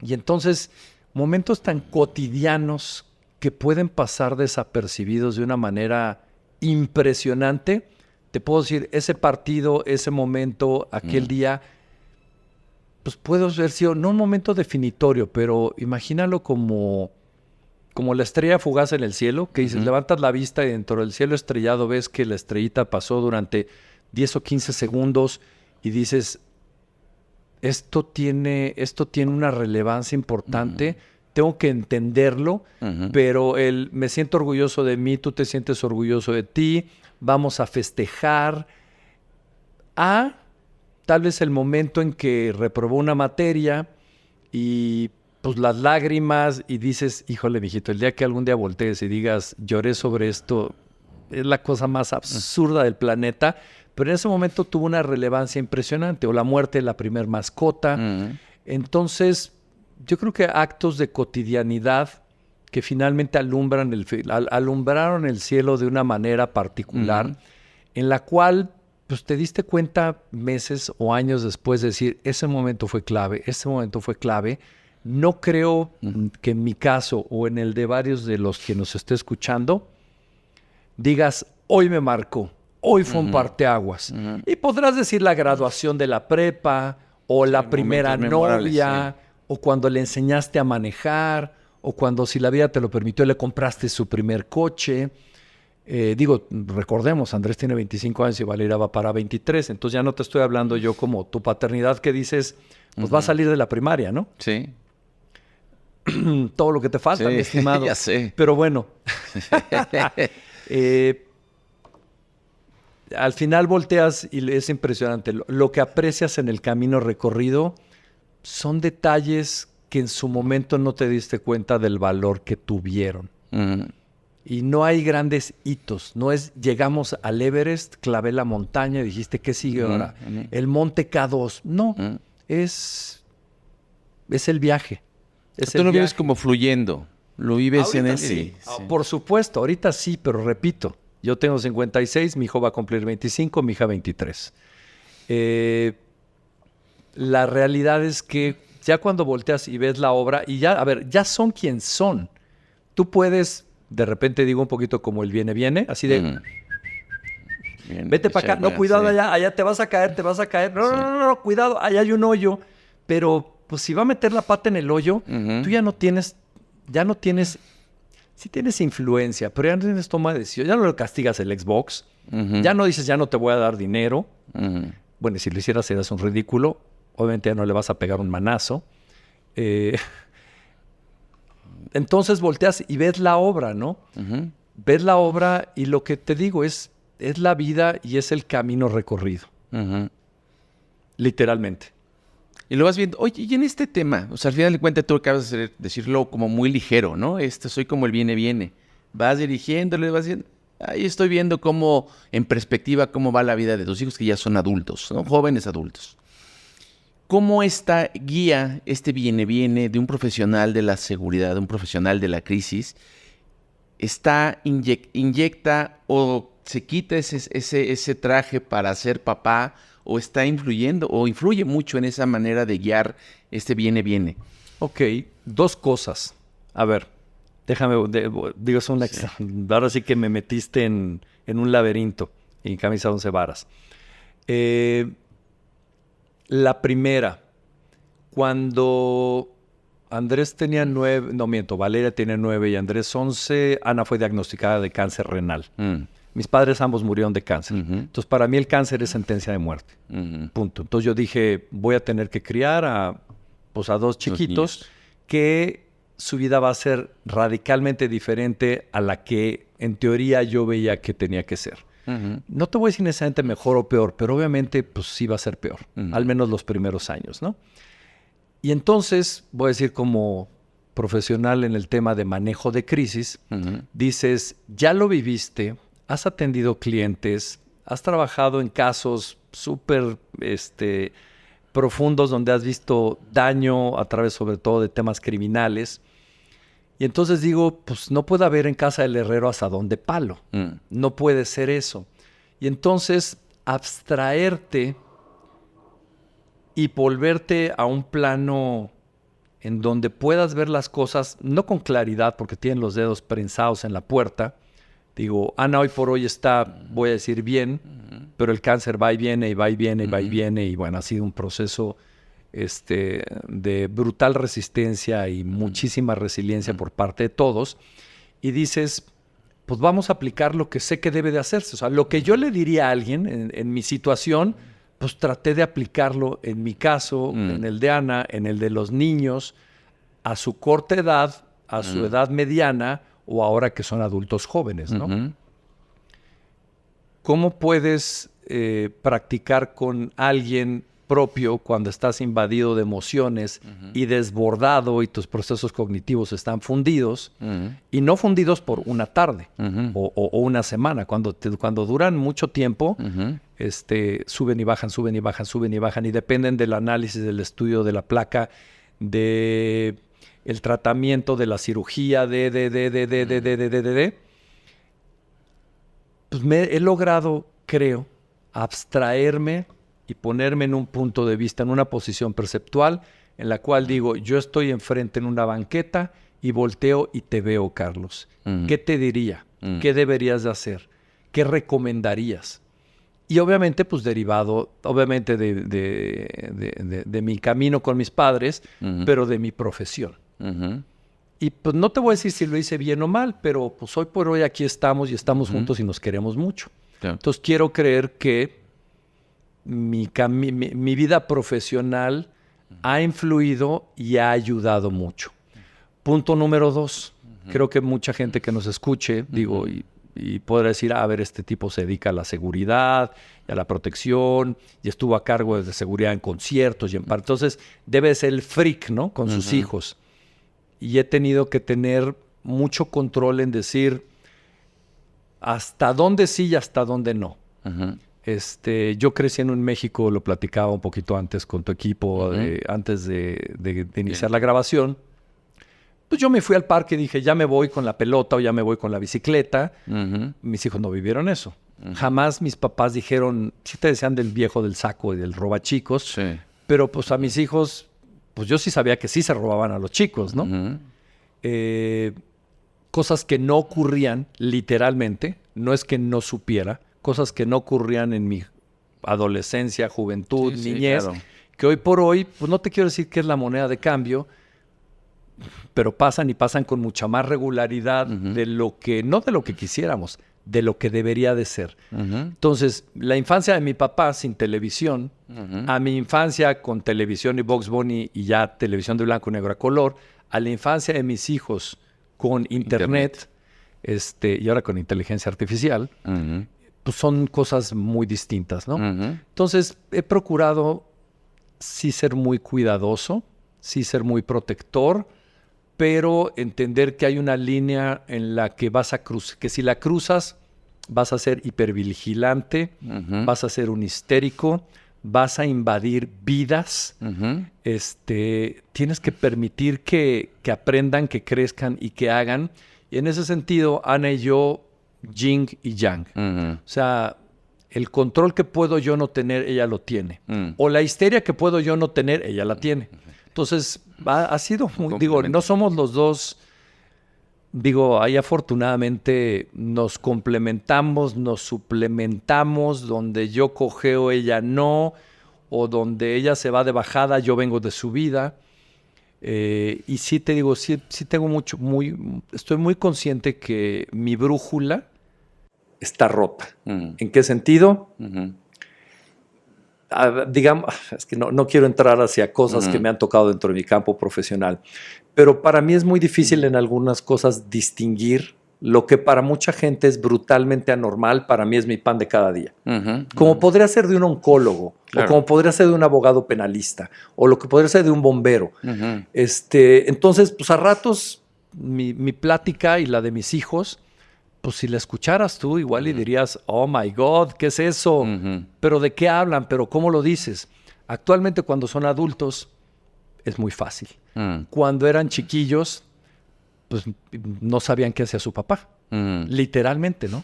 Y entonces momentos tan cotidianos que pueden pasar desapercibidos de una manera impresionante. Te puedo decir, ese partido, ese momento, aquel día, pues puede haber sido no un momento definitorio, pero imagínalo como la estrella fugaz en el cielo, que dices, levantas la vista y dentro del cielo estrellado ves que la estrellita pasó durante 10 o 15 segundos y dices, esto tiene una relevancia importante, tengo que entenderlo, pero me siento orgulloso de mí, tú te sientes orgulloso de ti, vamos a festejar. Tal vez el momento en que reprobó una materia y pues las lágrimas y dices, híjole, mijito, el día que algún día voltees y digas, lloré sobre esto, es la cosa más absurda del planeta, pero en ese momento tuvo una relevancia impresionante, o la muerte de la primer mascota. Entonces, yo creo que actos de cotidianidad que finalmente alumbraron el cielo de una manera particular, en la cual pues te diste cuenta meses o años después de decir, ese momento fue clave, ese momento fue clave. No creo que en mi caso o en el de varios de los que nos esté escuchando digas, hoy me marcó, hoy fue un parteaguas. Y podrás decir la graduación de la prepa o la primera novia o cuando le enseñaste a manejar o cuando, si la vida te lo permitió, le compraste su primer coche. Recordemos, Andrés tiene 25 años y Valeria va para 23, entonces ya no te estoy hablando yo como tu paternidad que dices, pues va a salir de la primaria, ¿no? Sí. Todo lo que te falta, mi estimado. Ya sé. Pero bueno, al final volteas y es impresionante. Lo que aprecias en el camino recorrido son detalles que en su momento no te diste cuenta del valor que tuvieron. Y no hay grandes hitos. No es, llegamos al Everest, clavé la montaña y dijiste, ¿qué sigue ahora? El monte K2. No, es el viaje. Tú lo vives como fluyendo. Lo vives ahorita en ese. Sí. Por supuesto, ahorita sí, pero repito, yo tengo 56, mi hijo va a cumplir 25, mi hija 23. La realidad es que ya cuando volteas y ves la obra, y ya, a ver, ya son quien son. Tú puedes, de repente digo un poquito como el viene, así de... Bien, vete para acá, no, cuidado, sí. allá te vas a caer. No, cuidado, allá hay un hoyo. Pero pues si va a meter la pata en el hoyo, tú ya no tienes, sí tienes influencia, pero ya no tienes toma de decisión, ya no le castigas el Xbox, ya no dices, ya no te voy a dar dinero. Bueno, y si lo hicieras serías un ridículo, obviamente ya no le vas a pegar un manazo. Entonces volteas y ves la obra, ¿no? Ves la obra y lo que te digo es la vida y es el camino recorrido. Literalmente. Y lo vas viendo. Oye, y en este tema, o sea, al final de cuentas tú acabas de decirlo como muy ligero, ¿no? Soy como el viene. Vas dirigiéndole, vas diciendo... Ahí estoy viendo cómo, en perspectiva, cómo va la vida de tus hijos que ya son adultos, ¿no? Jóvenes adultos. ¿Cómo esta guía, este viene de un profesional de la seguridad, de un profesional de la crisis, inyecta o se quita ese traje para ser papá o está influyendo o influye mucho en esa manera de guiar este viene? Ok, 2 cosas. A ver, déjame, digo, ahora sí que me metiste en un laberinto y en camisa 11 varas. La primera, cuando Andrés tenía 9, no miento, Valeria tenía 9 y Andrés 11, Ana fue diagnosticada de cáncer renal. Mis padres ambos murieron de cáncer. Entonces, para mí el cáncer es sentencia de muerte. Punto. Entonces yo dije, voy a tener que criar a 2 chiquitos que su vida va a ser radicalmente diferente a la que en teoría yo veía que tenía que ser. No te voy a decir necesariamente mejor o peor, pero obviamente pues sí va a ser peor, al menos los primeros años, ¿no? Y entonces, voy a decir como profesional en el tema de manejo de crisis, dices, ya lo viviste, has atendido clientes, has trabajado en casos súper profundos donde has visto daño a través sobre todo de temas criminales. Y entonces digo, pues no puede haber en casa del herrero asadón de palo. No puede ser eso. Y entonces abstraerte y volverte a un plano en donde puedas ver las cosas, no con claridad porque tienen los dedos prensados en la puerta. Digo, Ana hoy por hoy está, voy a decir bien, pero el cáncer va y viene y va y viene y va y viene. Y bueno, ha sido un proceso de brutal resistencia y muchísima resiliencia por parte de todos. Y dices, pues vamos a aplicar lo que sé que debe de hacerse. O sea, lo que yo le diría a alguien en mi situación, pues traté de aplicarlo en mi caso, en el de Ana, en el de los niños, a su corta edad, a su edad mediana o ahora que son adultos jóvenes, ¿no? ¿Cómo puedes practicar con alguien propio cuando estás invadido de emociones y desbordado y tus procesos cognitivos están fundidos y no fundidos por una tarde o una semana? Cuando duran mucho tiempo, suben y bajan, suben y bajan, suben y bajan y dependen del análisis, del estudio de la placa, de el tratamiento, de la cirugía, pues he logrado, creo, abstraerme y ponerme en un punto de vista, en una posición perceptual, en la cual digo, yo estoy enfrente en una banqueta y volteo y te veo, Carlos. ¿Qué te diría? ¿Qué deberías de hacer? ¿Qué recomendarías? Y obviamente, pues derivado, obviamente de mi camino con mis padres, pero de mi profesión. Y pues no te voy a decir si lo hice bien o mal, pero pues hoy por hoy aquí estamos y estamos juntos y nos queremos mucho. Claro. Entonces quiero creer que mi vida profesional ha influido y ha ayudado mucho. Punto número 2. Creo que mucha gente que nos escuche, digo, y podrá decir, a ver, este tipo se dedica a la seguridad y a la protección y estuvo a cargo de seguridad en conciertos y en entonces debe ser el freak, ¿no? Con sus hijos. Y he tenido que tener mucho control en decir hasta dónde sí y hasta dónde no. Yo creciendo en México, lo platicaba un poquito antes con tu equipo, antes de iniciar la grabación. Pues yo me fui al parque y dije, ya me voy con la pelota o ya me voy con la bicicleta. Mis hijos no vivieron eso. Jamás mis papás dijeron, sí te decían del viejo del saco y del robachicos, pero pues a mis hijos, pues yo sí sabía que sí se robaban a los chicos, ¿no? Cosas que no ocurrían literalmente, no es que no supiera, cosas que no ocurrían en mi adolescencia, juventud, niñez, claro, que hoy por hoy, pues no te quiero decir que es la moneda de cambio, pero pasan y pasan con mucha más regularidad de lo que, no de lo que quisiéramos, de lo que debería de ser. Entonces, la infancia de mi papá sin televisión, a mi infancia con televisión y Bugs Bunny y ya televisión de blanco y negro a color, a la infancia de mis hijos con internet. Y ahora con inteligencia artificial, pues son cosas muy distintas, ¿no? Entonces, he procurado sí ser muy cuidadoso, sí ser muy protector, pero entender que hay una línea en la que vas a cruzar, que si la cruzas vas a ser hipervigilante, vas a ser un histérico, vas a invadir vidas, tienes que permitir que aprendan, que crezcan y que hagan. Y en ese sentido, Ana y yo, yin y yang. O sea, el control que puedo yo no tener, ella lo tiene. O la histeria que puedo yo no tener, ella la tiene. Entonces, ha sido muy... Digo, no somos los dos... Digo, ahí afortunadamente nos complementamos, nos suplementamos, donde yo cojeo, ella no, o donde ella se va de bajada, yo vengo de subida. Y sí te digo, sí tengo estoy muy consciente que mi brújula está rota. ¿En qué sentido? Digamos, es que no quiero entrar hacia cosas que me han tocado dentro de mi campo profesional, pero para mí es muy difícil en algunas cosas distinguir lo que para mucha gente es brutalmente anormal, para mí es mi pan de cada día. Como podría ser de un oncólogo, o como podría ser de un abogado penalista, o lo que podría ser de un bombero. Entonces, pues a ratos mi plática y la de mis hijos, pues si la escucharas tú igual y dirías, oh my God, ¿qué es eso? ¿Pero de qué hablan? ¿Pero cómo lo dices? Actualmente cuando son adultos es muy fácil. Cuando eran chiquillos, pues no sabían qué hacía su papá. Literalmente, ¿no?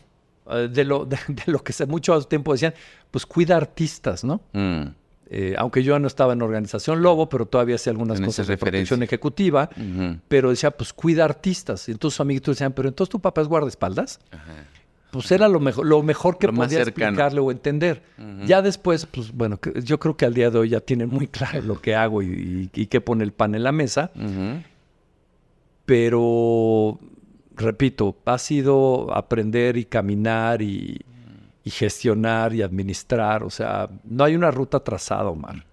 De lo que hace mucho tiempo decían, pues cuida artistas, ¿no? Aunque yo no estaba en Organización Lobo, pero todavía hacía algunas cosas de protección ejecutiva, pero decía, pues cuida artistas. Y entonces sus amiguitos decían, pero entonces tu papá es guardaespaldas. Pues era lo mejor que podía explicarle o entender. Ya después, pues bueno, yo creo que al día de hoy ya tienen muy claro lo que hago y qué pone el pan en la mesa. Pero, repito, ha sido aprender y caminar y gestionar y administrar. O sea, no hay una ruta trazada, Omar.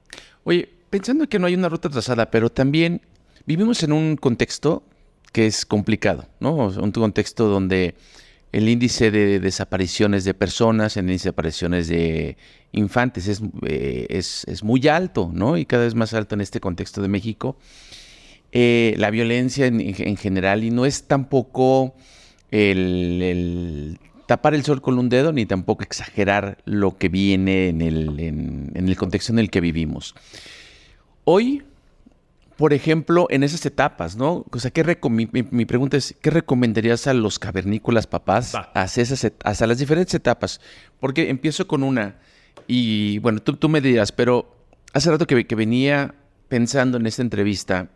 Oye, pensando que no hay una ruta trazada, pero también vivimos en un contexto que es complicado, ¿no? Un contexto donde el índice de desapariciones de personas, el índice de desapariciones de infantes es muy alto, ¿no? Y cada vez más alto en este contexto de México. La violencia en general, y no es tampoco el tapar el sol con un dedo, ni tampoco exagerar lo que viene en el contexto en el que vivimos. Hoy, por ejemplo, en esas etapas, ¿no? O sea, mi pregunta es, ¿qué recomendarías a los cavernícolas papás hasta las diferentes etapas? Porque empiezo con una, y bueno, tú me dirás, pero hace rato que venía pensando en esta entrevista,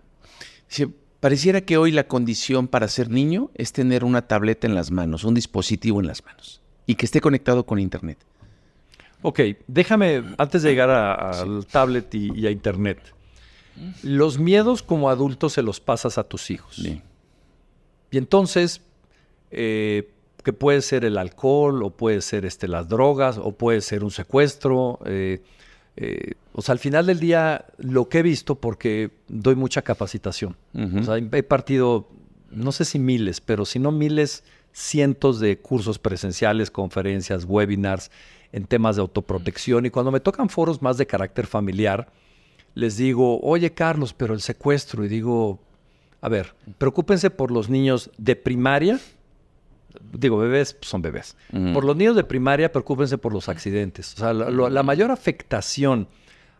pareciera que hoy la condición para ser niño es tener una tableta en las manos, un dispositivo en las manos y que esté conectado con internet. Ok, déjame, antes de llegar al tablet y a internet, los miedos como adultos se los pasas a tus hijos. Sí. Y entonces, que puede ser el alcohol, o puede ser las drogas, o puede ser un secuestro. O sea, al final del día, lo que he visto, porque doy mucha capacitación. O sea, he partido, no sé si miles, pero si no miles, cientos de cursos presenciales, conferencias, webinars, en temas de autoprotección. Y cuando me tocan foros más de carácter familiar, les digo, oye, Carlos, pero el secuestro. Y digo, a ver, preocúpense por los niños de primaria. Digo, bebés pues son bebés. Por los niños de primaria, preocúpense por los accidentes. O sea, la mayor afectación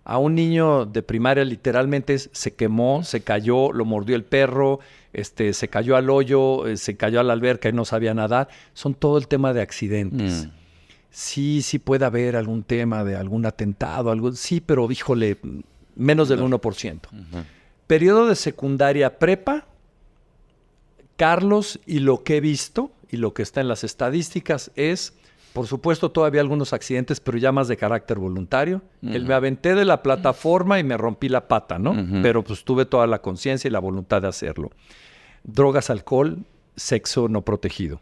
a un niño de primaria literalmente es se quemó, se cayó, lo mordió el perro, se cayó al hoyo, se cayó a la alberca y no sabía nadar. Son todo el tema de accidentes. Sí puede haber algún tema de algún atentado, algo, sí, pero híjole, menos del 1%. Periodo de secundaria prepa, Carlos, y lo que he visto y lo que está en las estadísticas es Por supuesto, todavía algunos accidentes, pero ya más de carácter voluntario. Me aventé de la plataforma y me rompí la pata, ¿no? Pero pues tuve toda la conciencia y la voluntad de hacerlo. Drogas, alcohol, sexo no protegido.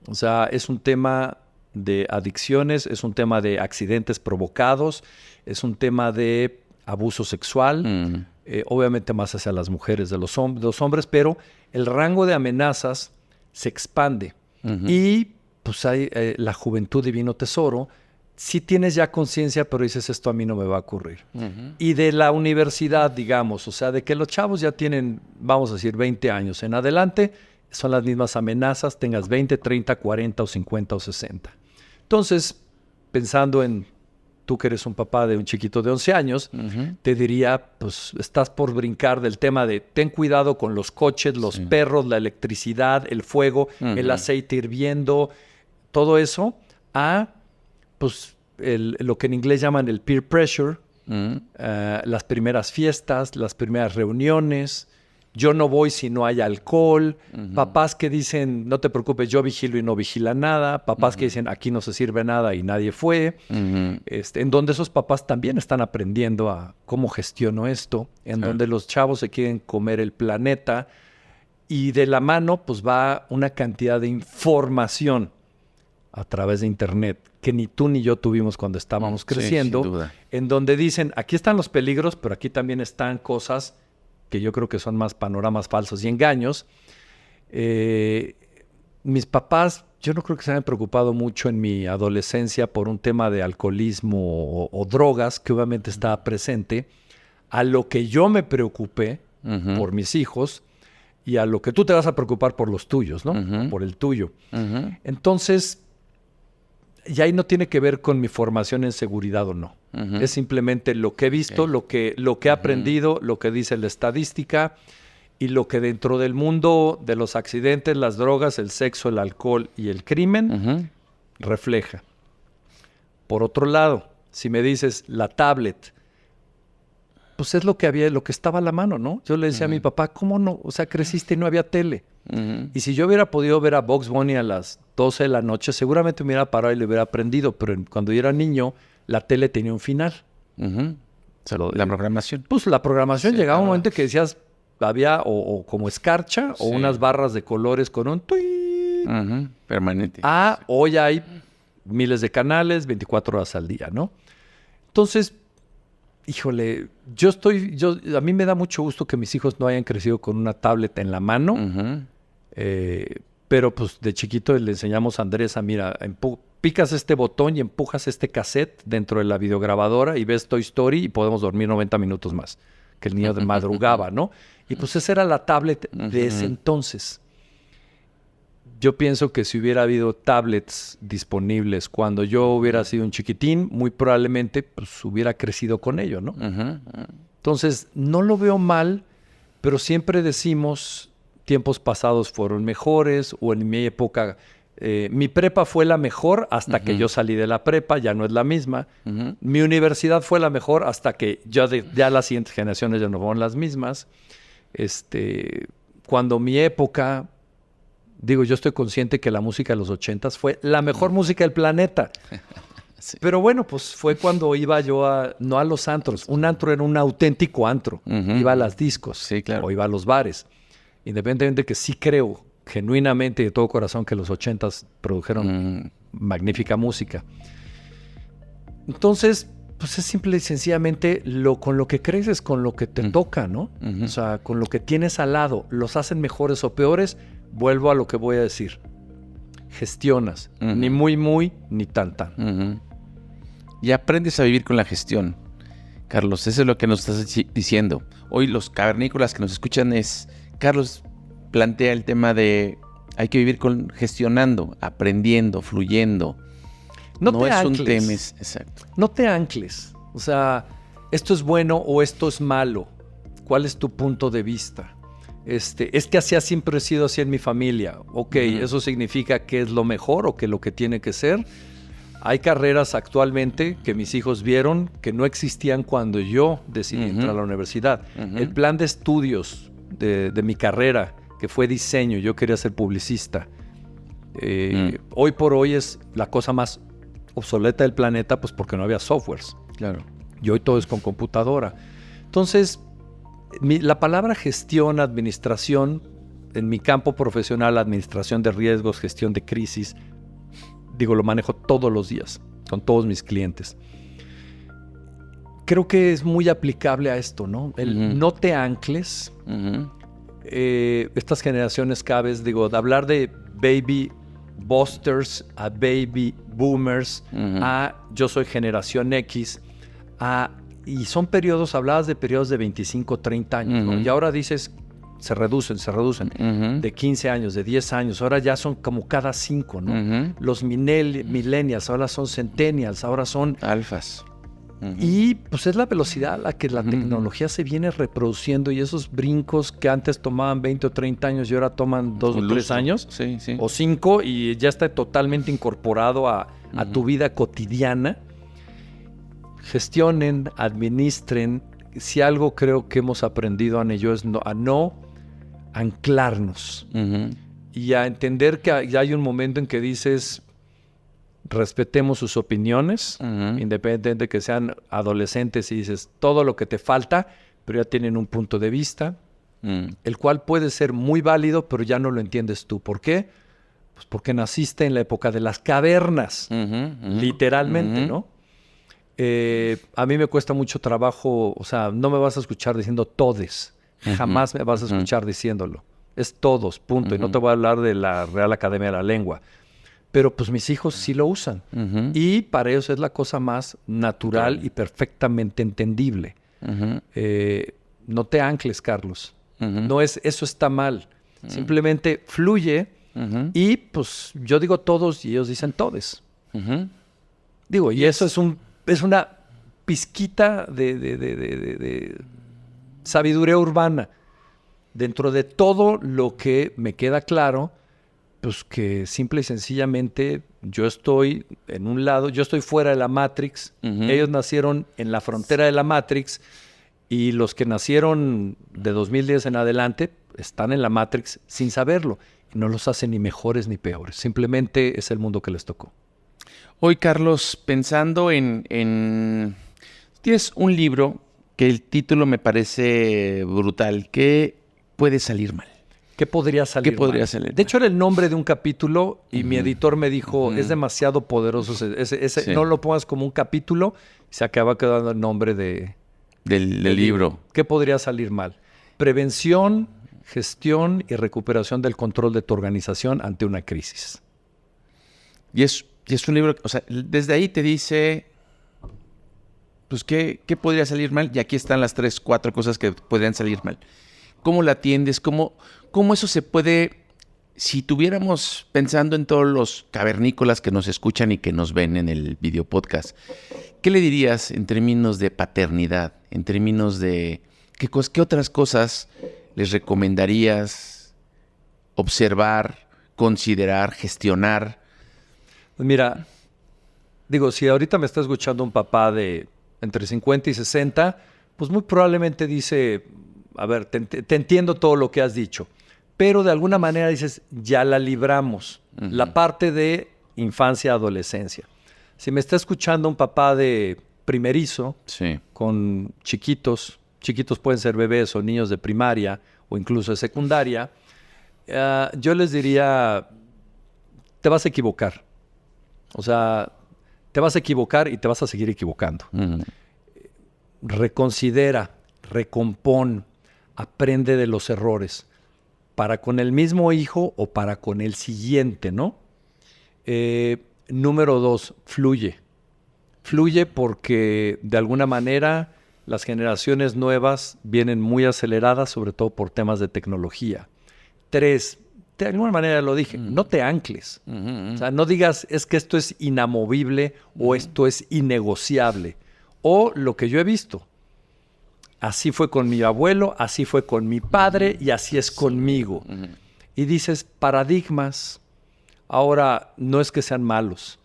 O sea, es un tema de adicciones, es un tema de accidentes provocados, es un tema de abuso sexual, obviamente más hacia las mujeres de los hombres, pero el rango de amenazas se expande. Y pues hay la juventud divino tesoro. Sí tienes ya conciencia, pero dices, esto a mí no me va a ocurrir. Y de la universidad, digamos, o sea, de que los chavos ya tienen, vamos a decir, 20 años en adelante, son las mismas amenazas, tengas 20, 30, 40 o 50 o 60. Entonces, pensando en tú que eres un papá de un chiquito de 11 años, te diría, pues estás por brincar del tema de ten cuidado con los coches, los perros, la electricidad, el fuego, el aceite hirviendo, todo eso, a pues lo que en inglés llaman el peer pressure, las primeras fiestas, las primeras reuniones. Yo no voy si no hay alcohol. Papás que dicen, no te preocupes, yo vigilo y no vigila nada. Papás que dicen, aquí no se sirve nada y nadie fue. En donde esos papás también están aprendiendo a cómo gestiono esto. En donde los chavos se quieren comer el planeta. Y de la mano, pues va una cantidad de información a través de internet que ni tú ni yo tuvimos cuando estábamos creciendo. Sin duda. En donde dicen, aquí están los peligros, pero aquí también están cosas que yo creo que son más panoramas falsos y engaños. Mis papás, yo no creo que se hayan preocupado mucho en mi adolescencia por un tema de alcoholismo o drogas, que obviamente estaba presente, a lo que yo me preocupé por mis hijos y a lo que tú te vas a preocupar por los tuyos, ¿no? Por el tuyo. Entonces, y ahí no tiene que ver con mi formación en seguridad o no. Es simplemente lo que he visto, lo que he aprendido, lo que dice la estadística y lo que dentro del mundo de los accidentes, las drogas, el sexo, el alcohol y el crimen refleja. Por otro lado, si me dices la tablet, pues es lo que había, lo que estaba a la mano, ¿no? Yo le decía a mi papá, ¿cómo no? O sea, creciste y no había tele. Y si yo hubiera podido ver a Bugs Bunny a las 12 de la noche, seguramente me hubiera parado y le hubiera aprendido. Pero cuando yo era niño, la tele tenía un final. La programación. Pues la programación llegaba un momento que decías, había o como escarcha o unas barras de colores con un tuit. Permanente. Hoy hay miles de canales, 24 horas al día, ¿no? Entonces, híjole, a mí me da mucho gusto que mis hijos no hayan crecido con una tablet en la mano. Pero pues de chiquito le enseñamos a Andrés mira, picas este botón y empujas este cassette dentro de la videograbadora y ves Toy Story y podemos dormir 90 minutos más. Que el niño madrugaba, ¿no? Y pues esa era la tablet de ese entonces. Yo pienso que si hubiera habido tablets disponibles cuando yo hubiera sido un chiquitín, muy probablemente pues hubiera crecido con ello, ¿no? Entonces, no lo veo mal, pero siempre decimos tiempos pasados fueron mejores o en mi época mi prepa fue la mejor hasta que yo salí de la prepa, ya no es la misma. Mi universidad fue la mejor hasta que ya las siguientes generaciones ya no fueron las mismas. Cuando mi época, digo, yo estoy consciente que la música de los 80s fue la mejor música del planeta. Sí. Pero bueno, pues fue cuando iba yo no a los antros. Un antro era un auténtico antro. Iba a las discos, sí, claro, o iba a los bares. Independientemente de que sí creo genuinamente y de todo corazón que los 80s produjeron magnífica música. Entonces, pues es simple y sencillamente con lo que creces, con lo que te toca, ¿no? O sea, con lo que tienes al lado. ¿Los hacen mejores o peores? Vuelvo a lo que voy a decir. Gestionas. Ni muy, muy, ni tan. Y aprendes a vivir con la gestión. Carlos, eso es lo que nos estás diciendo. Hoy los cavernícolas que nos escuchan Carlos plantea el tema de hay que vivir gestionando, aprendiendo, fluyendo. No es ancles. Un tema, exacto. No te ancles. O sea, esto es bueno o esto es malo. ¿Cuál es tu punto de vista? Es que así siempre he sido así en mi familia. Ok, ¿eso significa que es lo mejor o que lo que tiene que ser? Hay carreras actualmente que mis hijos vieron que no existían cuando yo decidí entrar a la universidad. El plan de estudios de mi carrera, que fue diseño, yo quería ser publicista. Hoy por hoy es la cosa más obsoleta del planeta, pues porque no había softwares. Claro. Y hoy todo es con computadora. Entonces, la palabra gestión, administración, en mi campo profesional, administración de riesgos, gestión de crisis, lo manejo todos los días con todos mis clientes. Creo que es muy aplicable a esto, ¿no? No te ancles. Estas generaciones cada vez, de hablar de baby busters a baby boomers, a yo soy generación X, y son periodos, hablabas de periodos de 25, 30 años, ¿no? Y ahora dices, se reducen, de 15 años, de 10 años, ahora ya son como cada 5, ¿no? Los millennials, ahora son centennials, ahora son alfas. Y pues es la velocidad a la que la tecnología se viene reproduciendo, y esos brincos que antes tomaban 20 o 30 años y ahora toman 2 o 3 años, o 5, y ya está totalmente incorporado a tu vida cotidiana. Gestionen, administren. Si algo creo que hemos aprendido, Ana y yo, es a no anclarnos y a entender que ya hay un momento en que dices, respetemos sus opiniones, independientemente de que sean adolescentes, y dices todo lo que te falta, pero ya tienen un punto de vista, el cual puede ser muy válido, pero ya no lo entiendes tú. ¿Por qué? Pues porque naciste en la época de las cavernas, literalmente, ¿no? A mí me cuesta mucho trabajo, o sea, no me vas a escuchar diciendo todes, jamás me vas a escuchar diciéndolo. Es todos, punto. Y no te voy a hablar de la Real Academia de la Lengua. Pero pues mis hijos sí lo usan. Y para ellos es la cosa más natural y perfectamente entendible. No te ancles, Carlos. No es, eso está mal. Simplemente fluye. Y pues yo digo todos y ellos dicen todes. Y eso es una pizquita de sabiduría urbana. Dentro de todo lo que me queda claro, pues que simple y sencillamente yo estoy en un lado, yo estoy fuera de la Matrix, ellos nacieron en la frontera de la Matrix, y los que nacieron de 2010 en adelante están en la Matrix sin saberlo, y no los hace ni mejores ni peores, simplemente es el mundo que les tocó. Hoy, Carlos, pensando en... Tienes un libro que el título me parece brutal. ¿Qué puede salir mal? ¿Qué podría salir mal? De hecho, era el nombre de un capítulo, y mi editor me dijo, es demasiado poderoso ese no lo pongas como un capítulo, y se acaba quedando el nombre del libro. ¿Qué podría salir mal? Prevención, gestión y recuperación del control de tu organización ante una crisis. Y es un libro, o sea, desde ahí te dice, pues, ¿qué podría salir mal? Y aquí están las 3, 4 cosas que podrían salir mal. ¿Cómo la atiendes? ¿Cómo eso se puede, si tuviéramos, pensando en todos los cavernícolas que nos escuchan y que nos ven en el video podcast, ¿qué le dirías en términos de paternidad? En términos de, ¿qué otras cosas les recomendarías observar, considerar, gestionar? Pues mira, si ahorita me está escuchando un papá de entre 50 y 60, pues muy probablemente dice, a ver, te entiendo todo lo que has dicho, pero de alguna manera dices, ya la libramos. La parte de infancia, adolescencia. Si me está escuchando un papá de primerizo, con chiquitos pueden ser bebés o niños de primaria o incluso de secundaria, yo les diría, te vas a equivocar. O sea, te vas a equivocar y te vas a seguir equivocando. Reconsidera, recompón, aprende de los errores. Para con el mismo hijo o para con el siguiente, ¿no? Número 2, fluye. Fluye porque de alguna manera las generaciones nuevas vienen muy aceleradas, sobre todo por temas de tecnología. 3, de alguna manera lo dije, no te ancles. O sea, no digas, es que esto es inamovible o esto es innegociable. O lo que yo he visto, así fue con mi abuelo, así fue con mi padre y así es conmigo. Y dices, paradigmas, ahora no es que sean malos,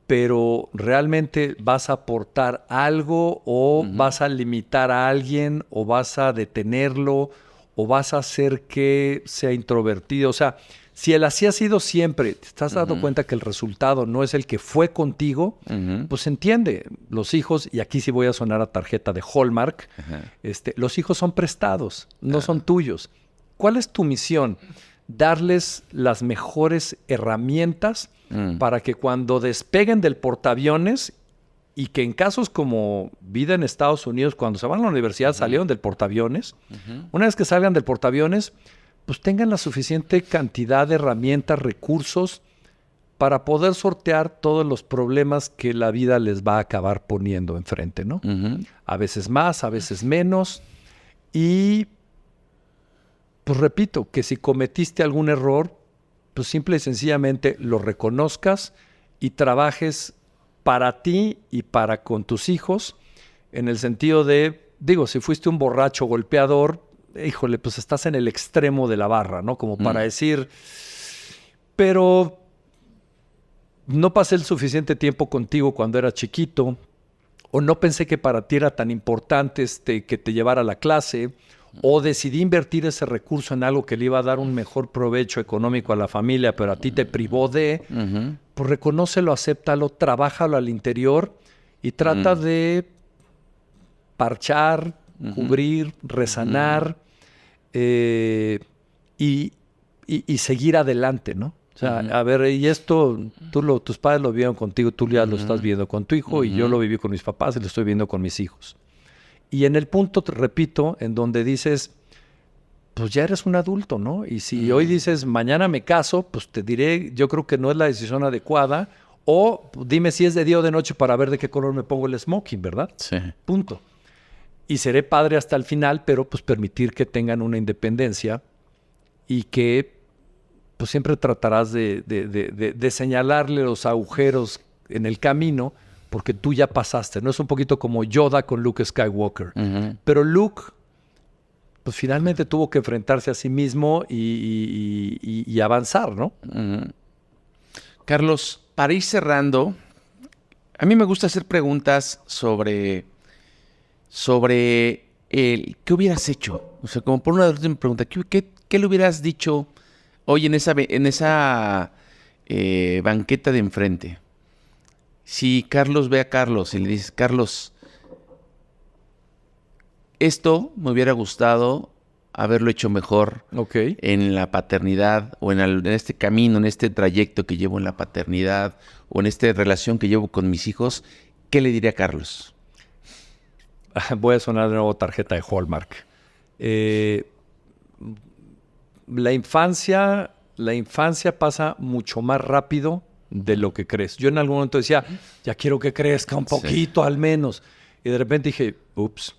pero realmente vas a aportar algo o vas a limitar a alguien o vas a detenerlo o vas a hacer que sea introvertido. O sea, Si el así ha sido siempre, te estás dando cuenta que el resultado no es el que fue contigo, pues entiende, los hijos, y aquí sí voy a sonar a tarjeta de Hallmark, los hijos son prestados, no son tuyos. ¿Cuál es tu misión? Darles las mejores herramientas para que cuando despeguen del portaaviones, y que en casos como vida en Estados Unidos, cuando se van a la universidad salieron del portaaviones, una vez que salgan del portaaviones, pues tengan la suficiente cantidad de herramientas, recursos para poder sortear todos los problemas que la vida les va a acabar poniendo enfrente, ¿no? A veces más, a veces menos. Y, pues repito, que si cometiste algún error, pues simple y sencillamente lo reconozcas y trabajes para ti y para con tus hijos, en el sentido de, digo, si fuiste un borracho golpeador, híjole, pues estás en el extremo de la barra, ¿no? Como para decir, pero no pasé el suficiente tiempo contigo cuando era chiquito, o no pensé que para ti era tan importante que te llevara a la clase, o decidí invertir ese recurso en algo que le iba a dar un mejor provecho económico a la familia, pero a ti te privó de, pues reconócelo, acéptalo, trabájalo al interior y trata de parchar, cubrir, resanar y seguir adelante, ¿no? O sea, a ver, y esto tus padres lo vieron contigo, tú ya lo estás viendo con tu hijo y yo lo viví con mis papás y lo estoy viendo con mis hijos. Y en el punto, te repito, en donde dices, pues ya eres un adulto, ¿no? Y si hoy dices, mañana me caso, pues te diré, yo creo que no es la decisión adecuada, o dime si es de día o de noche para ver de qué color me pongo el smoking, ¿verdad? Sí. Punto. Y seré padre hasta el final, pero pues permitir que tengan una independencia y que pues siempre tratarás de señalarle los agujeros en el camino, porque tú ya pasaste, ¿no? Es un poquito como Yoda con Luke Skywalker. Pero Luke, pues finalmente tuvo que enfrentarse a sí mismo y avanzar, ¿no? Carlos, para ir cerrando, a mí me gusta hacer preguntas sobre el ¿qué hubieras hecho? O sea, como por una vez me pregunta, ¿qué le hubieras dicho hoy en esa banqueta de enfrente? Si Carlos ve a Carlos y le dices, Carlos, esto me hubiera gustado haberlo hecho mejor en la paternidad o en este camino, en este trayecto que llevo en la paternidad o en esta relación que llevo con mis hijos, ¿qué le diría a Carlos? Voy a sonar de nuevo tarjeta de Hallmark. La infancia pasa mucho más rápido de lo que crees. Yo en algún momento decía, ya quiero que crezca un poquito al menos. Y de repente dije, ups,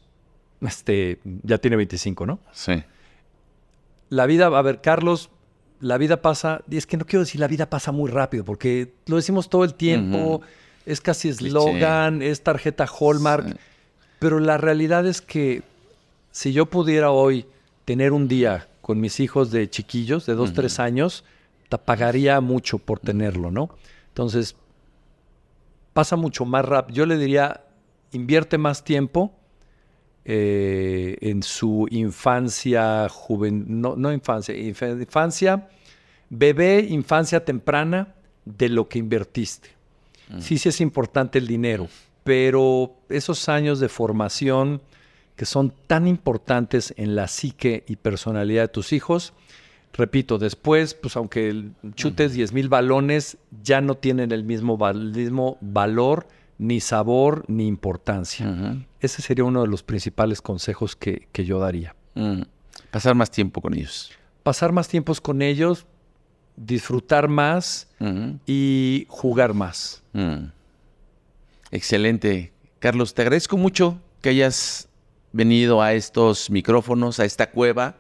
ya tiene 25, ¿no? Sí. La vida, a ver, Carlos, la vida pasa, y es que no quiero decir la vida pasa muy rápido, porque lo decimos todo el tiempo, es casi eslogan, es tarjeta Hallmark, pero la realidad es que si yo pudiera hoy tener un día con mis hijos de chiquillos, de 2, 3 años, te pagaría mucho por tenerlo, ¿no? Entonces, pasa mucho más rápido. Yo le diría, invierte más tiempo en su infancia, infancia, bebé, infancia temprana, de lo que invertiste. Sí es importante el dinero, pero esos años de formación que son tan importantes en la psique y personalidad de tus hijos, repito, después, pues aunque chutes 10,000 balones, ya no tienen el mismo valor, ni sabor, ni importancia. Ese sería uno de los principales consejos que yo daría. Pasar más tiempo con ellos. Pasar más tiempos con ellos, disfrutar más y jugar más. Excelente. Carlos, te agradezco mucho que hayas venido a estos micrófonos, a esta cueva.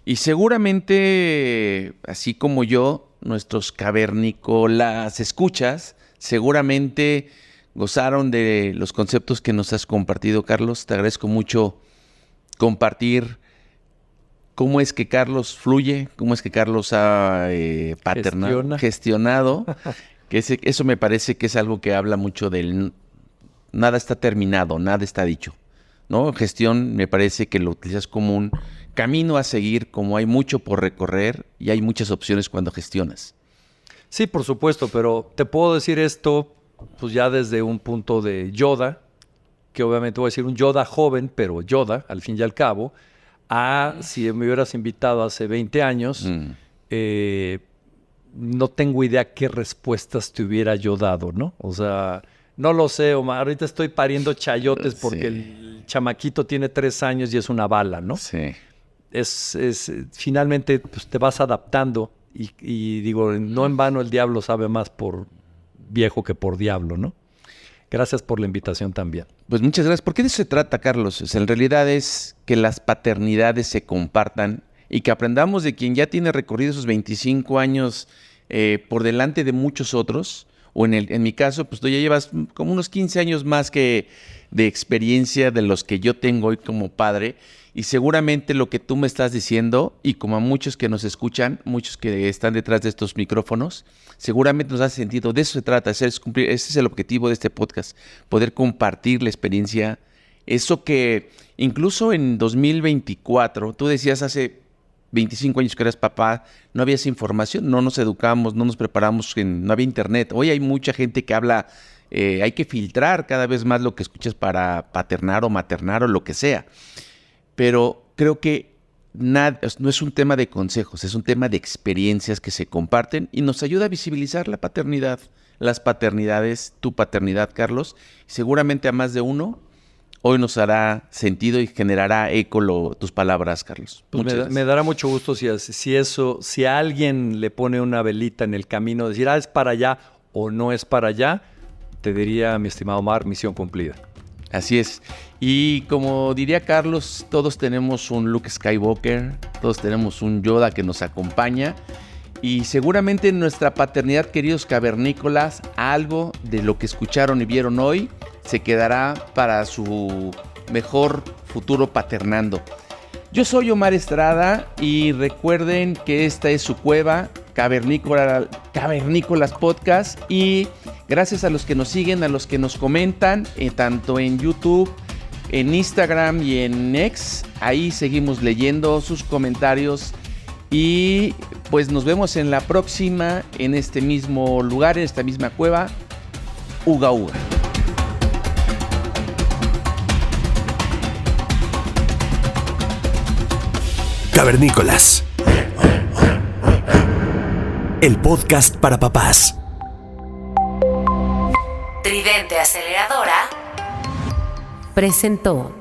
Y seguramente, así como yo, nuestros cavernícolas escuchas, seguramente gozaron de los conceptos que nos has compartido, Carlos. Te agradezco mucho compartir cómo es que Carlos fluye, cómo es que Carlos ha gestionado. Que eso me parece que es algo que habla mucho del nada está terminado, nada está dicho. ¿no? Gestión me parece que lo utilizas como un camino a seguir, como hay mucho por recorrer y hay muchas opciones cuando gestionas. Sí, por supuesto, pero te puedo decir esto pues ya desde un punto de Yoda, que obviamente voy a decir un Yoda joven, pero Yoda, al fin y al cabo, si me hubieras invitado hace 20 años, no tengo idea qué respuestas te hubiera yo dado, ¿no? O sea, no lo sé, Omar. Ahorita estoy pariendo chayotes porque el chamaquito tiene 3 años y es una bala, ¿no? Sí. Finalmente pues, te vas adaptando y digo, no en vano el diablo sabe más por viejo que por diablo, ¿no? Gracias por la invitación también. Pues muchas gracias. ¿Por qué de eso se trata, Carlos? O sea, en realidad es que las paternidades se compartan y que aprendamos de quien ya tiene recorrido esos 25 años por delante de muchos otros. O en mi caso, pues tú ya llevas como unos 15 años más de experiencia de los que yo tengo hoy como padre. Y seguramente lo que tú me estás diciendo, y como a muchos que nos escuchan, muchos que están detrás de estos micrófonos, seguramente nos hace sentido. De eso se trata, ese es el objetivo de este podcast, poder compartir la experiencia. Eso que incluso en 2024, tú decías hace 25 años que eras papá, no había esa información, no nos educamos, no nos preparamos, no había internet. Hoy hay mucha gente que habla, hay que filtrar cada vez más lo que escuchas para paternar o maternar o lo que sea. Pero creo que no es un tema de consejos, es un tema de experiencias que se comparten y nos ayuda a visibilizar la paternidad, las paternidades, tu paternidad, Carlos. Seguramente a más de uno hoy nos hará sentido y generará eco tus palabras, Carlos. Pues me dará mucho gusto si a alguien le pone una velita en el camino, decir, es para allá o no es para allá, te diría, mi estimado Omar, misión cumplida. Así es. Y como diría Carlos, todos tenemos un Luke Skywalker, todos tenemos un Yoda que nos acompaña. Y seguramente en nuestra paternidad, queridos cavernícolas, algo de lo que escucharon y vieron hoy se quedará para su mejor futuro paternando. Yo soy Omar Estrada y recuerden que esta es su cueva, Cavernícolas Podcast, y gracias a los que nos siguen, a los que nos comentan, tanto en YouTube, en Instagram y en X, ahí seguimos leyendo sus comentarios y pues nos vemos en la próxima, en este mismo lugar, en esta misma cueva, Uga Uga. Cavernícolas, el podcast para papás. Tridente Aceleradora presentó.